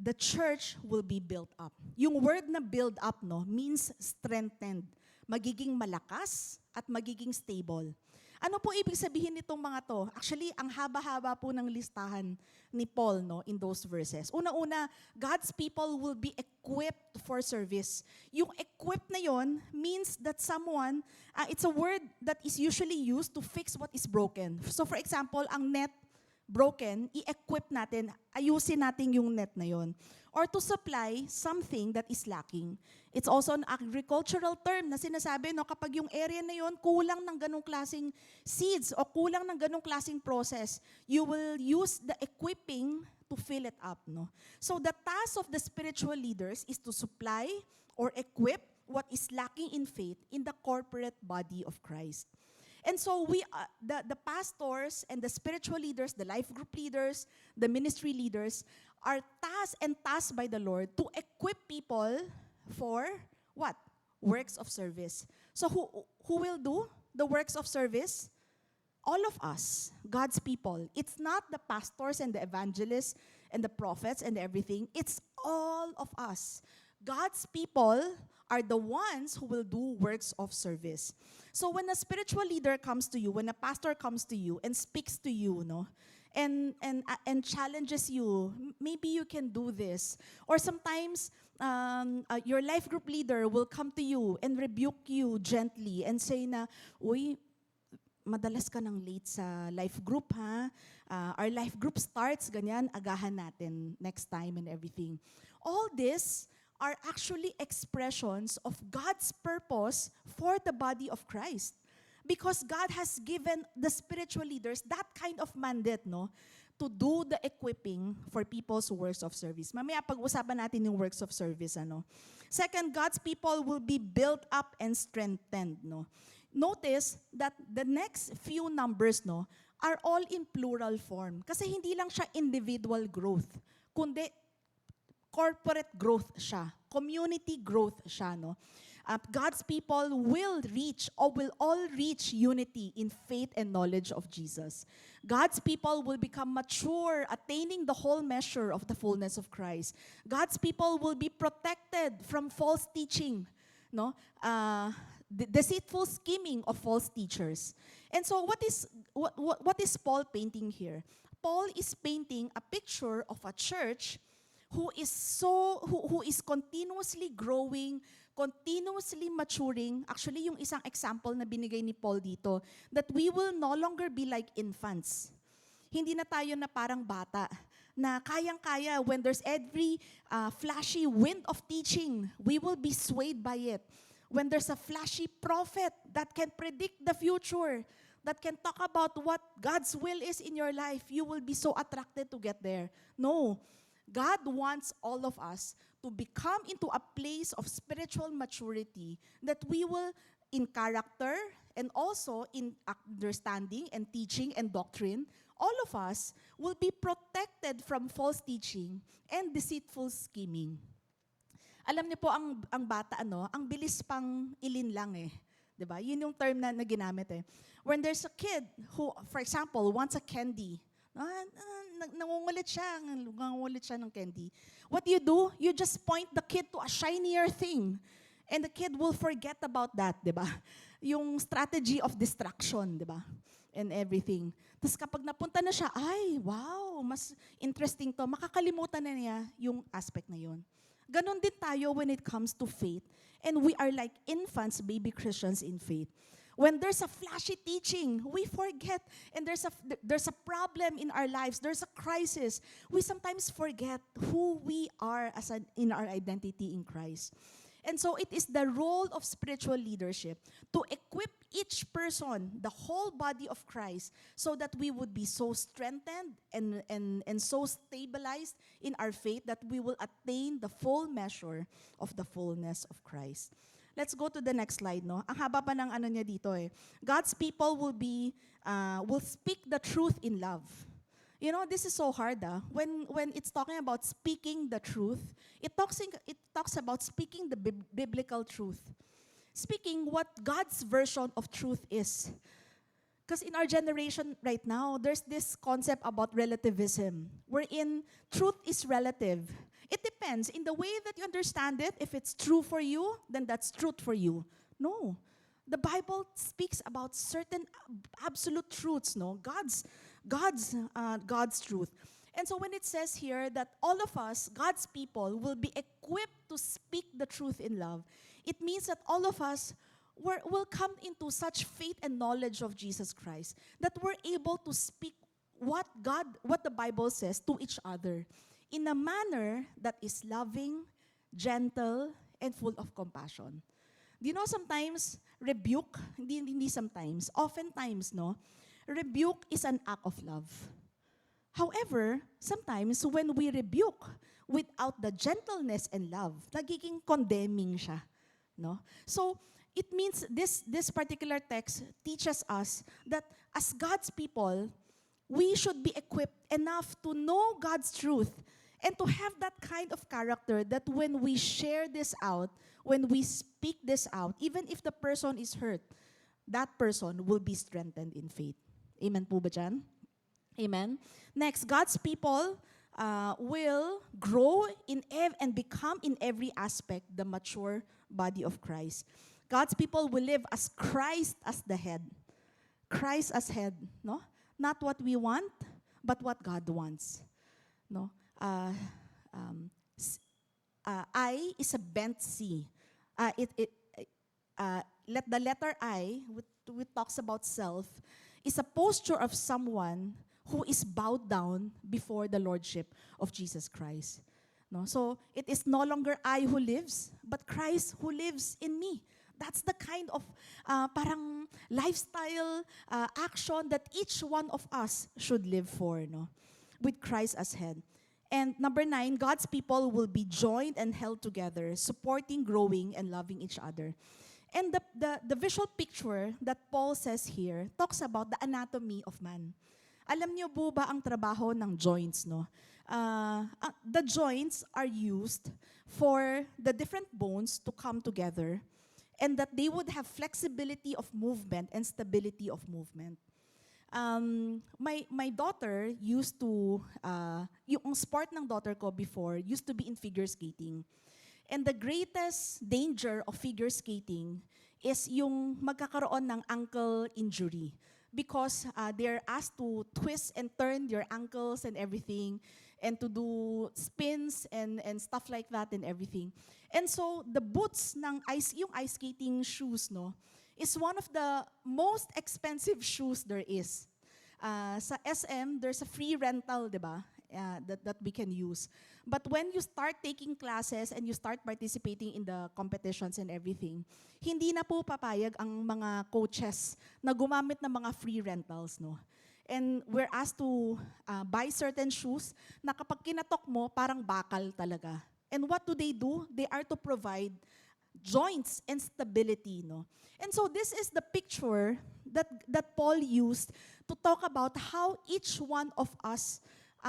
the church will be built up. Yung word na build up, no, means strengthened. Magiging malakas at magiging stable. Ano po ibig sabihin nitong mga to? Actually, ang haba-haba po ng listahan ni Paul, no, in those verses. Una-una, God's people will be equipped for service. Yung equipped na yon means that someone, it's a word that is usually used to fix what is broken. So for example, ang net broken, i-equip natin, ayusin natin yung net na yon. Or to supply something that is lacking. It's also an agricultural term na sinasabi, no, kapag yung area na yon kulang ng ganong klaseng seeds o kulang ng ganong klaseng process, you will use the equipping to fill it up. No? So the task of the spiritual leaders is to supply or equip what is lacking in faith in the corporate body of Christ. And so the pastors and the spiritual leaders, the life group leaders, the ministry leaders, are tasked by the Lord to equip people for what? Works of service. So who will do the works of service? All of us, God's people. It's not the pastors and the evangelists and the prophets and everything. It's all of us. God's people are the ones who will do works of service. So when a spiritual leader comes to you, when a pastor comes to you and speaks to you, no, and challenges you, maybe you can do this. Or sometimes your life group leader will come to you and rebuke you gently and say na, uy, madalas ka nang late sa life group, ha? Our life group starts, ganyan, agahan natin next time and everything. All this are actually expressions of God's purpose for the body of Christ. Because God has given the spiritual leaders that kind of mandate, no, to do the equipping for people's works of service. Mamaya pag-usapan natin yung works of service, ano. Second, God's people will be built up and strengthened, no. Notice that the next few numbers, no, are all in plural form. Kasi hindi lang siya individual growth, kundi corporate growth siya, community growth siya, no. God's people will all reach unity in faith and knowledge of Jesus. God's people will become mature, attaining the whole measure of the fullness of Christ. God's people will be protected from false teaching, no? The deceitful scheming of false teachers. And so what is Paul painting here? Paul is painting a picture of a church who is continuously growing, continuously maturing. Actually, yung isang example na binigay ni Paul dito, that we will no longer be like infants. Hindi na tayo na parang bata, na kayang-kaya when there's every flashy wind of teaching, we will be swayed by it. When there's a flashy prophet that can predict the future, that can talk about what God's will is in your life, you will be so attracted to get there. No. God wants all of us to become into a place of spiritual maturity that we will, in character and also in understanding and teaching and doctrine, all of us will be protected from false teaching and deceitful scheming. Alam niyo po, ang bata, ang bilis pang ilinlang eh. Diba? Yun yung term na ginamit eh. When there's a kid who, for example, wants a candy, nangungulit siya ng candy. What do? You just point the kid to a shinier thing. And the kid will forget about that, di ba? Yung strategy of distraction, di ba? And everything. Tapos kapag napunta na siya, ay, wow, mas interesting to. Makakalimutan na niya yung aspect na yun. Ganon din tayo when it comes to faith. And we are like infants, baby Christians in faith. When there's a flashy teaching, we forget. And there's a problem in our lives. There's a crisis. We sometimes forget who we are in our identity in Christ. And so it is the role of spiritual leadership to equip each person, the whole body of Christ, so that we would be so strengthened and so stabilized in our faith that we will attain the full measure of the fullness of Christ. Let's go to the next slide, no? Ang haba pa ng ano niya dito eh. God's people will speak the truth in love. You know, this is so hard, ah. When it's talking about speaking the truth, it talks about speaking the biblical truth. Speaking what God's version of truth is. Because in our generation right now, there's this concept about relativism, wherein truth is relative. It depends. In the way that you understand it, if it's true for you, then that's truth for you. No. The Bible speaks about certain absolute truths, no? God's truth. And so when it says here that all of us, God's people, will be equipped to speak the truth in love, it means that all of us will come into such faith and knowledge of Jesus Christ that we're able to speak what the Bible says to each other in a manner that is loving, gentle, and full of compassion. Do you know sometimes rebuke, hindi sometimes, oftentimes, no? Rebuke is an act of love. However, sometimes when we rebuke without the gentleness and love, nagiging condemning siya, no? So, it means this particular text teaches us that as God's people, we should be equipped enough to know God's truth and to have that kind of character that when we share this out, when we speak this out, even if the person is hurt, that person will be strengthened in faith. Amen po ba dyan? Amen? Next, God's people will grow and become in every aspect the mature body of Christ. God's people will live as Christ as the head. Christ as head, no? Not what we want, but what God wants. No? I is a bent C. Let the letter I, which talks about self, is a posture of someone who is bowed down before the lordship of Jesus Christ. No? So it is no longer I who lives, but Christ who lives in me. That's the kind of parang lifestyle action that each one of us should live for, no? With Christ as head. And number 9, God's people will be joined and held together, supporting, growing, and loving each other. And the visual picture that Paul says here talks about the anatomy of man. Alam niyo po ba ang trabaho ng joints, no? The joints are used for the different bones to come together and that they would have flexibility of movement and stability of movement. My daughter used to, yung sport ng daughter ko before used to be in figure skating. And the greatest danger of figure skating is yung magkakaroon ng ankle injury because they're asked to twist and turn your ankles and everything and to do spins and stuff like that and everything. And so the boots ng yung ice skating shoes, no, is one of the most expensive shoes there is. Sa SM, there's a free rental, di ba, that we can use. But when you start taking classes and you start participating in the competitions and everything, hindi na po papayag ang mga coaches na gumamit ng mga free rentals, no? And we're asked to buy certain shoes na kapag kinatok mo, parang bakal talaga. And what do? They are to provide joints and stability, no? And so this is the picture that Paul used to talk about how each one of us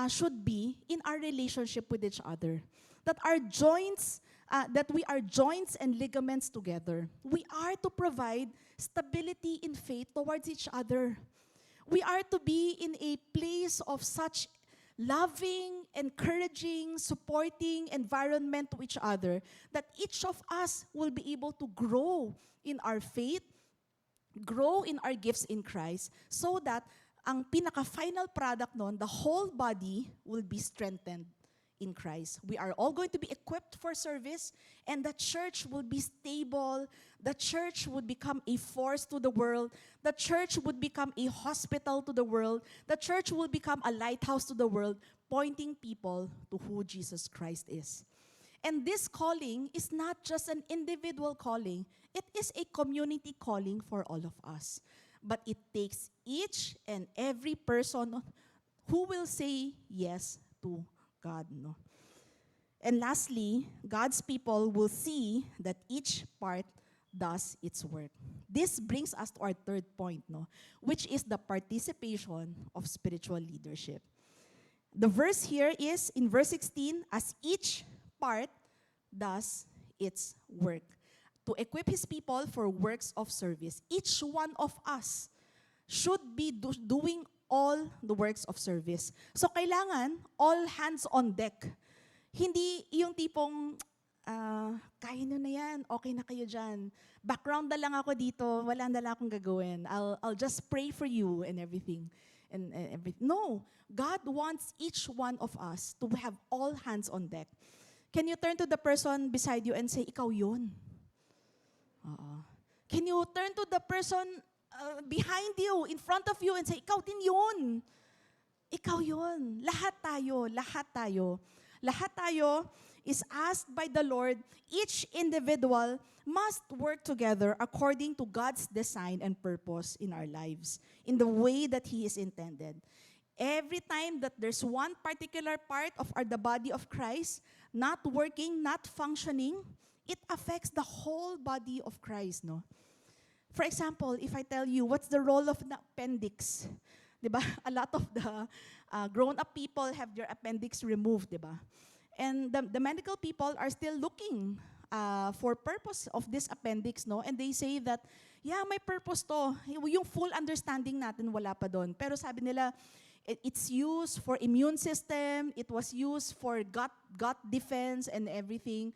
should be in our relationship with each other. That our joints, that we are joints and ligaments together. We are to provide stability in faith towards each other. We are to be in a place of such loving, encouraging, supporting environment to each other that each of us will be able to grow in our faith, grow in our gifts in Christ, so that ang pinaka-final product nun, the whole body will be strengthened in Christ. We are all going to be equipped for service, and the church will be stable. The church would become a force to the world. The church would become a hospital to the world. The church will become a lighthouse to the world, pointing people to who Jesus Christ is. And this calling is not just an individual calling. It is a community calling for all of us. But it takes each and every person who will say yes to God. No? And lastly, God's people will see that each part does its work. This brings us to our third point, no, which is the participation of spiritual leadership. The verse here is in verse 16, as each part does its work. To equip His people for works of service. Each one of us should be doing all the works of service. So kailangan all hands on deck. Hindi yung tipong, kaya nyo na yan, okay na kayo dyan. Background na lang ako dito, wala na lang akong gagawin. I'll just pray for you and everything. And everything. No, God wants each one of us to have all hands on deck. Can you turn to the person beside you and say, ikaw yun? Can you turn to the person behind you, in front of you, and say, ikaw din yun. Ikaw yun. Lahat tayo, lahat tayo. Lahat tayo is asked by the Lord, each individual must work together according to God's design and purpose in our lives, in the way that He is intended. Every time that there's one particular part of the body of Christ not working, not functioning, it affects the whole body of Christ, no? For example, if I tell you, what's the role of the appendix? Diba? A lot of the grown-up people have their appendix removed, diba? And the medical people are still looking for purpose of this appendix, no? And they say that, yeah, may purpose to. Yung full understanding natin, wala pa doon. Pero sabi nila, it's used for immune system, it was used for gut defense and everything.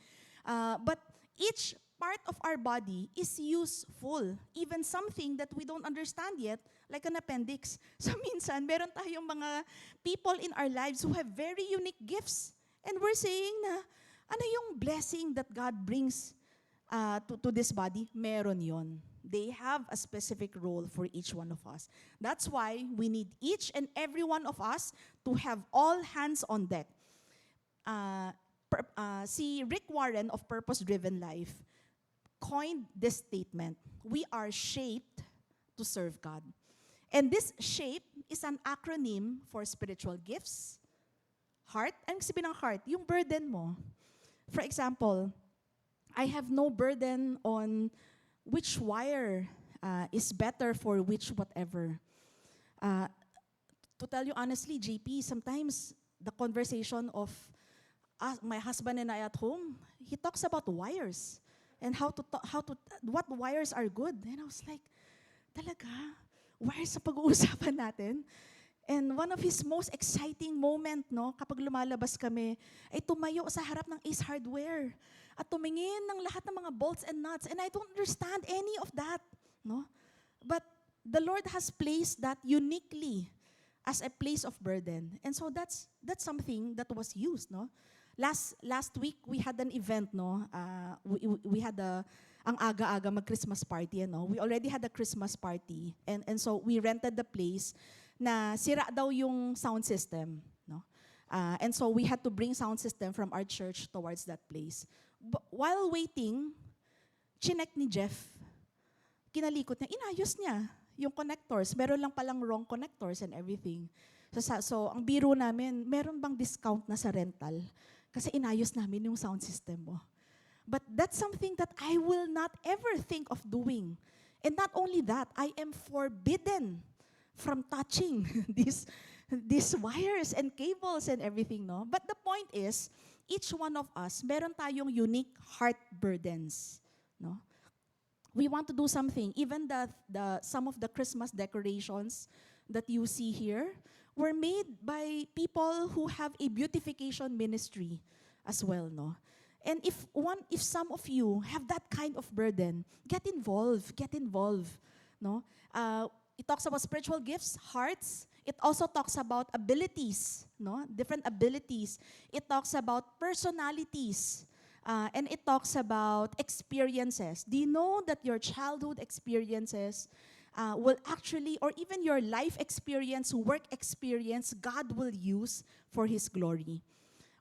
But each part of our body is useful. Even something that we don't understand yet, like an appendix. So minsan, meron tayong mga people in our lives who have very unique gifts. And we're saying na, ano yung blessing that God brings to this body? Meron yon. They have a specific role for each one of us. That's why we need each and every one of us to have all hands on deck. Si Rick Warren of Purpose Driven Life coined this statement, we are shaped to serve God. And this shape is an acronym for spiritual gifts, heart. Anong sabihin ng heart? Yung burden mo. For example, I have no burden on which wire is better for which whatever. To tell you honestly, JP, sometimes the conversation of my husband and I at home, he talks about wires and what wires are good. And I was like, talaga? Wires sa pag-uusapan natin? And one of his most exciting moment, no, kapag lumalabas kami, ay tumayo sa harap ng Ace Hardware at tumingin ng lahat ng mga bolts and nuts. And I don't understand any of that, no? But the Lord has placed that uniquely as a place of burden. And so that's something that was used, no? Last week we had an event, no? We had ang aga-aga mag-Christmas party, no? We already had a Christmas party. And so we rented the place na sira daw yung sound system, no? And so we had to bring sound system from our church towards that place. While waiting, chinek ni Jeff, kinalikot niya, inayos niya yung connectors. Meron lang palang wrong connectors and everything. So ang biro namin, meron bang discount na sa rental? Kasi inayos namin yung sound system mo. But that's something that I will not ever think of doing. And not only that, I am forbidden from touching these wires and cables and everything, no? But the point is, each one of us, meron tayong unique heart burdens, no? We want to do something. Even some of the Christmas decorations that you see here were made by people who have a beautification ministry as well, no? And if some of you have that kind of burden, get involved, no? It talks about spiritual gifts, hearts. It also talks about abilities, no? Different abilities. It talks about personalities. And it talks about experiences. Do you know that your childhood experiences will actually, or even your life experience, work experience, God will use for His glory?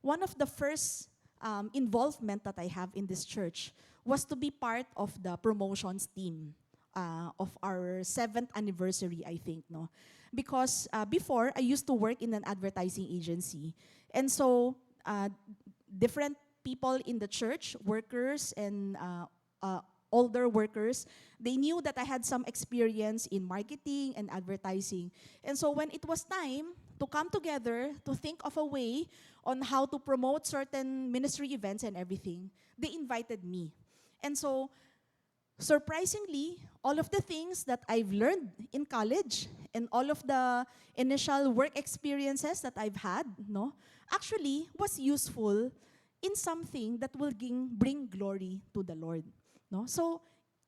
One of the first involvement that I have in this church was to be part of the promotions team of our 7th anniversary, I think, no? Because before, I used to work in an advertising agency. And so, different people in the church, workers and older workers, they knew that I had some experience in marketing and advertising. And so when it was time to come together to think of a way on how to promote certain ministry events and everything, they invited me. And so, surprisingly, all of the things that I've learned in college and all of the initial work experiences that I've had, no, actually was useful in something that will bring glory to the Lord. No? So,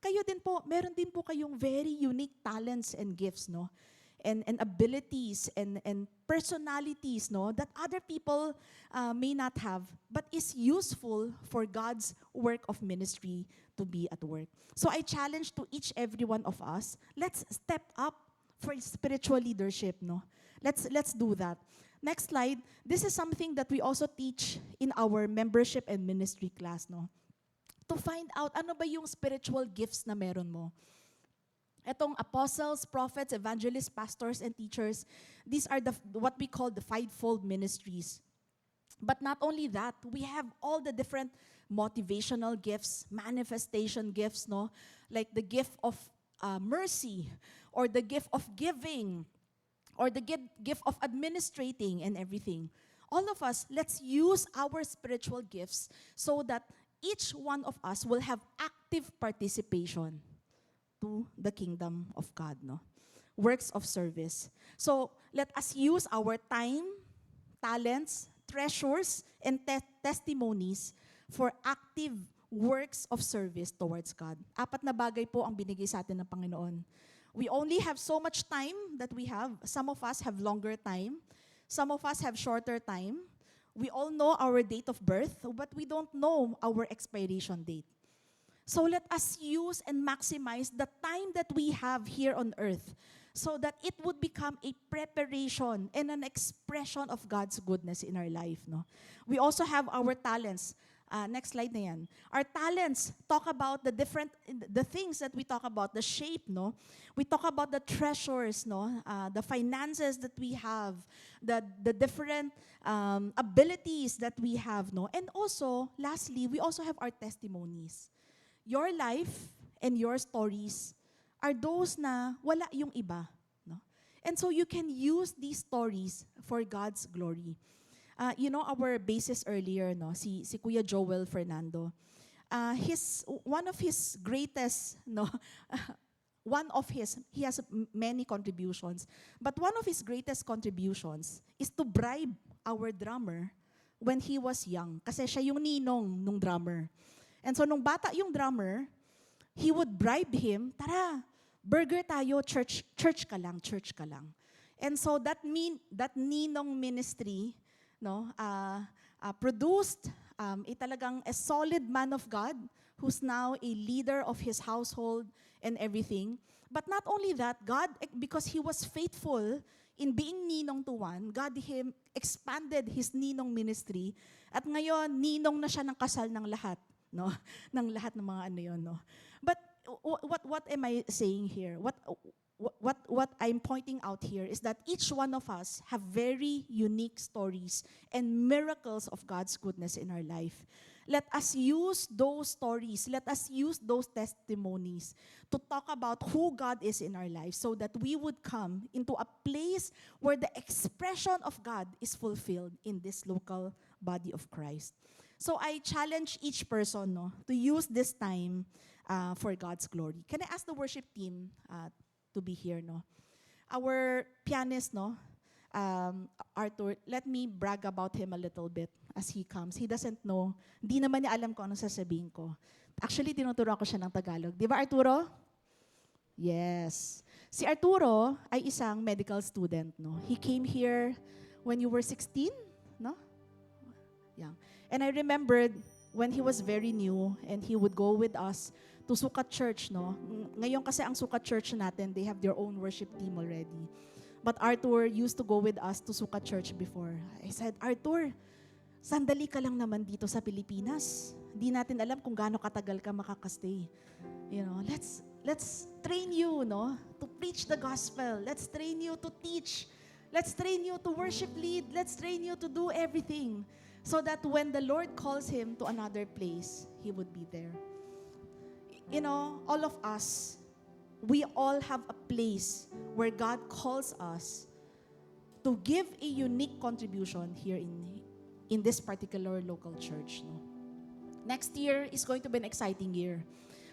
kayo din po, meron din po kayong very unique talents and gifts, no? And abilities and personalities, no, that other people may not have, but is useful for God's work of ministry to be at work. So I challenge to each every one of us, let's step up for spiritual leadership, no? Let's do that. Next slide. This is something that we also teach in our membership and ministry class, no? To find out ano ba yung spiritual gifts na meron mo. Etong apostles, prophets, evangelists, pastors, and teachers, these are what we call the fivefold ministries. But not only that, we have all the different motivational gifts, manifestation gifts, no? Like the gift of mercy, or the gift of giving, or the gift of administrating and everything. All of us, let's use our spiritual gifts so that each one of us will have active participation to the kingdom of God, no? Works of service. So, let us use our time, talents, treasures, and testimonies for active works of service towards God. 4 na bagay po ang binigay sa atin ng Panginoon. We only have so much time that we have. Some of us have longer time. Some of us have shorter time. We all know our date of birth, but we don't know our expiration date. So let us use and maximize the time that we have here on earth so that it would become a preparation and an expression of God's goodness in our life, no? We also have our talents. Next slide na yan. Our talents talk about the things that we talk about, the shape, no? We talk about the treasures, no? The finances that we have, the different abilities that we have, no? And also, lastly, we also have our testimonies. Your life and your stories are those na wala yung iba, no? And so you can use these stories for God's glory. You know our bassist earlier, no, si Kuya Joel Fernando. One of his greatest, no, he has many contributions, but one of his greatest contributions is to bribe our drummer when he was young, kasi siya yung ninong nung drummer. And so nung bata yung drummer, he would bribe him, tara, burger tayo, church ka lang. And so that ninong ministry, no, produced talagang a solid man of God who's now a leader of his household and everything. But not only that, God, because he was faithful in being ninong to one, God expanded his ninong ministry. At ngayon, ninong na siya ng kasal ng lahat, no? Ng lahat ng mga ano yun, no? But what am I saying here? What I'm pointing out here is that each one of us have very unique stories and miracles of God's goodness in our life. Let us use those stories, let us use those testimonies to talk about who God is in our life so that we would come into a place where the expression of God is fulfilled in this local body of Christ. So I challenge each person, no, to use this time for God's glory. Can I ask the worship team to be here, no? Our pianist, no, Arthur, let me brag about him a little bit as he comes. He doesn't know. Hindi naman niya alam kung anong sasabihin ko. Actually, tinuturuan ko siya ng Tagalog. Di ba, Arturo? Yes. Si Arturo ay isang medical student, no? He came here when you were 16, no? Yeah. And I remembered when he was very new and he would go with us to Sukat Church, no? Ngayon kasi ang Sukat Church natin, they have their own worship team already. But Arthur used to go with us to Sukat Church before. I said, Arthur, sandali ka lang naman dito sa Pilipinas. Hindi natin alam kung gaano katagal ka makakastay. You know, let's train you, no, to preach the gospel. Let's train you to teach. Let's train you to worship lead. Let's train you to do everything so that when the Lord calls him to another place, he would be there. You know, all of us, we all have a place where God calls us to give a unique contribution here in this particular local church. No? Next year is going to be an exciting year.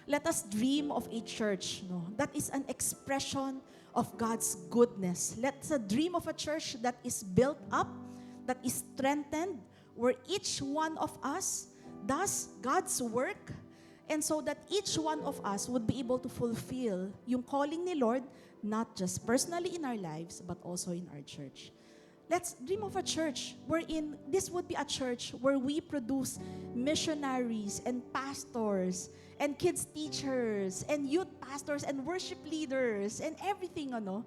Let us dream of a church, no, that is an expression of God's goodness. Let's dream of a church that is built up, that is strengthened, where each one of us does God's work, and so that each one of us would be able to fulfill yung calling ni Lord, not just personally in our lives, but also in our church. Let's dream of a church wherein this would be a church where we produce missionaries and pastors and kids teachers and youth pastors and worship leaders and everything, ano,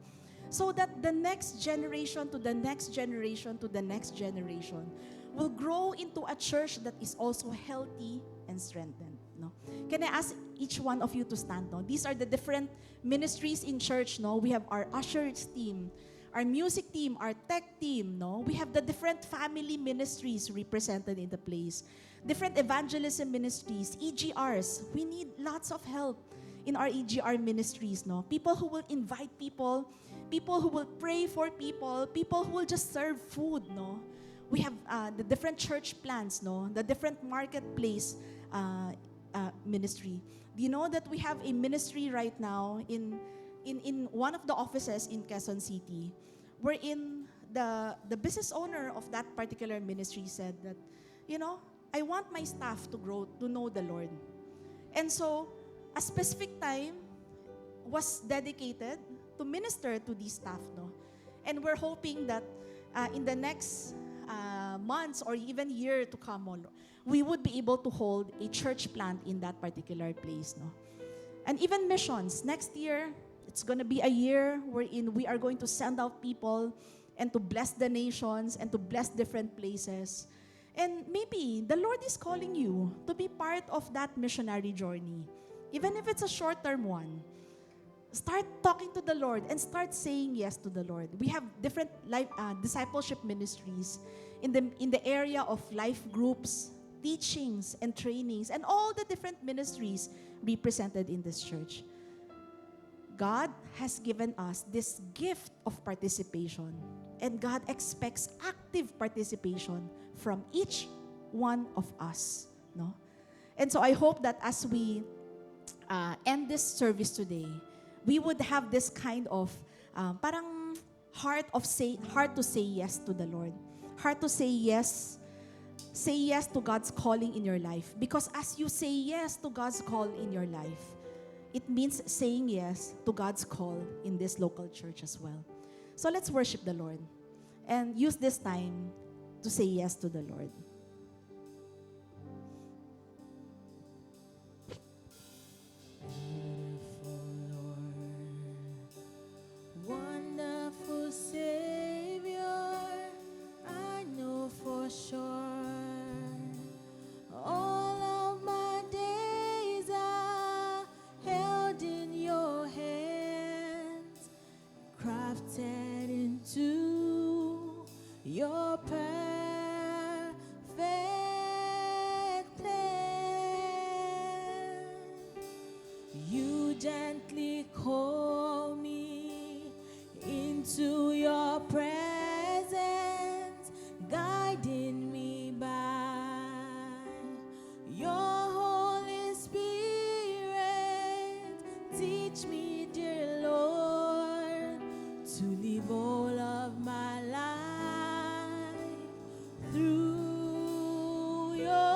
so that the next generation to the next generation to the next generation will grow into a church that is also healthy and strengthened. No? Can I ask each one of you to stand? No? These are the different ministries in church. No? We have our ushers team, our music team, our tech team. No? We have the different family ministries represented in the place. Different evangelism ministries, EGRs. We need lots of help in our EGR ministries. No? People who will invite people who will pray for people who will just serve food. No? We have the different church plants, no? The different marketplace ministry. Do you know that we have a ministry right now in one of the offices in Quezon City, wherein the business owner of that particular ministry said that, you know, I want my staff to grow, to know the Lord. And so, a specific time was dedicated to minister to these staff, no? And we're hoping that in the next months or even year to come, we would be able to hold a church plant in that particular place, no? And even missions. Next year, it's going to be a year wherein we are going to send out people and to bless the nations and to bless different places. And maybe the Lord is calling you to be part of that missionary journey, even if it's a short-term one. Start talking to the Lord and start saying yes to the Lord. We have different life, discipleship ministries in the area of life groups, teachings and trainings, and all the different ministries represented in this church. God has given us this gift of participation, and God expects active participation from each one of us, no? And so I hope that as we end this service today, we would have this kind of parang heart to say yes to the Lord, heart to say yes to God's calling in your life. Because as you say yes to God's call in your life, it means saying yes to God's call in this local church as well. So let's worship the Lord and use this time to say yes to the Lord. Wonderful Savior, I know for sure all of my days are held in your hands, crafted into your perfect plan. You gently call me into your presence, guiding me by your Holy Spirit. Teach me, dear Lord, to live all of my life through your eyes.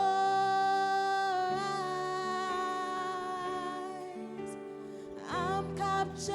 I'm captured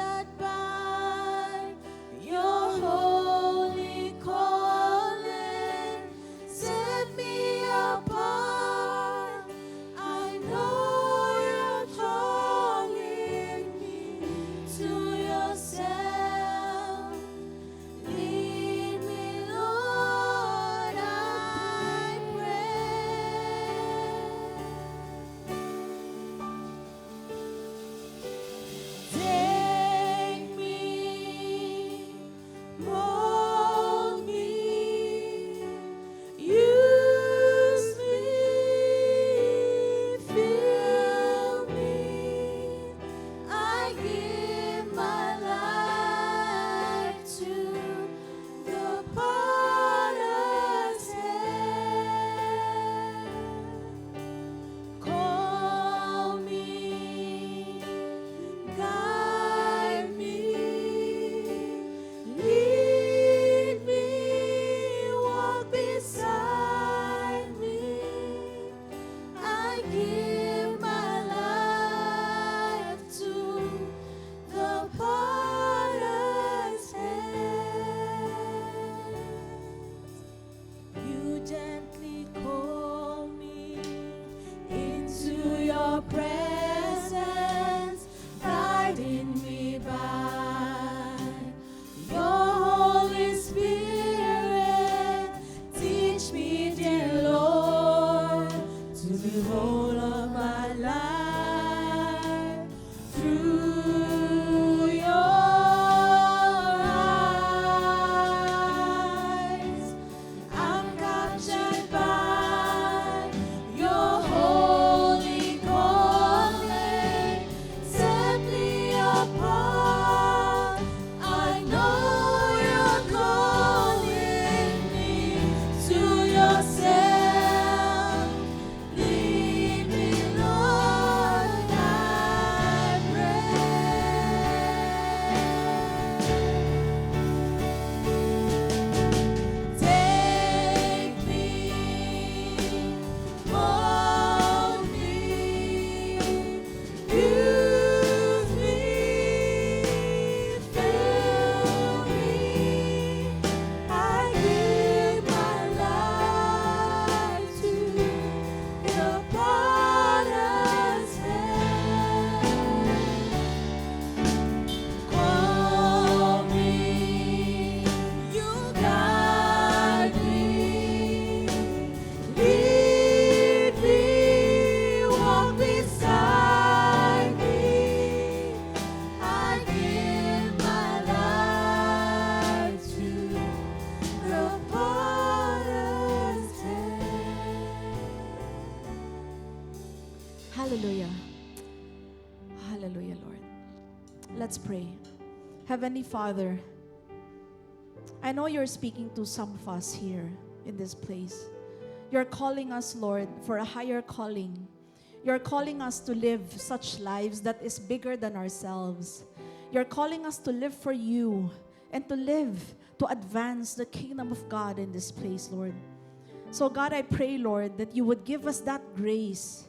Hallelujah. Hallelujah, Lord. Let's pray. Heavenly Father, I know you're speaking to some of us here in this place. You're calling us, Lord, for a higher calling. You're calling us to live such lives that is bigger than ourselves. You're calling us to live for you and to live to advance the kingdom of God in this place, Lord. So God, I pray, Lord, that you would give us that grace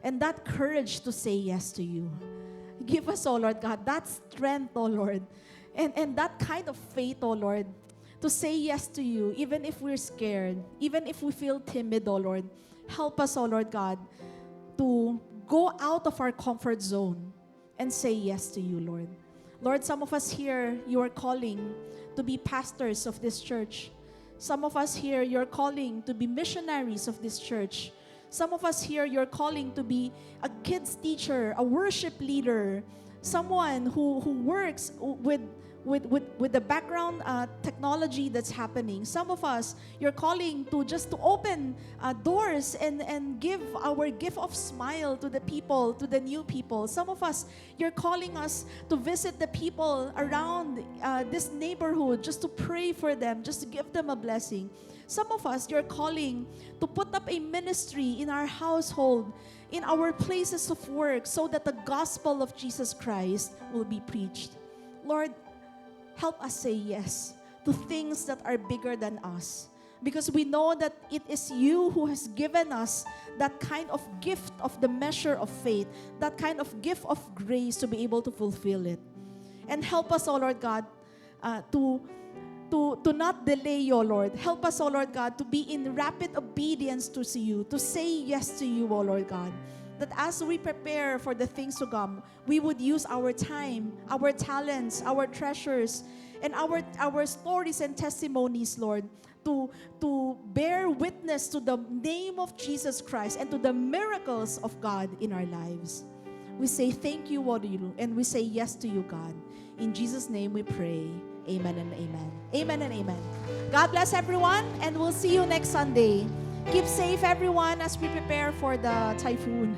and that courage to say yes to you. Give us, oh Lord God, that strength, oh Lord, and that kind of faith, oh Lord, to say yes to you, even if we're scared, even if we feel timid, oh Lord. Help us, oh Lord God, to go out of our comfort zone and say yes to you, Lord. Lord, some of us here, you are calling to be pastors of this church. Some of us here, you're calling to be missionaries of this church. Some of us here, you're calling to be a kids teacher, a worship leader, someone who works with the background technology that's happening. Some of us, you're calling to just to open doors and give our gift of smile to the people, to the new people. Some of us, you're calling us to visit the people around this neighborhood, just to pray for them, just to give them a blessing. Some of us, you're calling to put up a ministry in our household, in our places of work, so that the gospel of Jesus Christ will be preached. Lord, help us say yes to things that are bigger than us, because we know that it is you who has given us that kind of gift of the measure of faith, that kind of gift of grace to be able to fulfill it. And help us, oh Lord God, to not delay you, Lord. Help us, oh Lord God, to be in rapid obedience to you, to say yes to you, oh Lord God. That as we prepare for the things to come, we would use our time, our talents, our treasures, and our stories and testimonies, Lord, to bear witness to the name of Jesus Christ and to the miracles of God in our lives. We say thank you, Lord, and we say yes to you, God. In Jesus' name we pray. Amen and amen. Amen and amen. God bless everyone, and we'll see you next Sunday. Keep safe, everyone, as we prepare for the typhoon.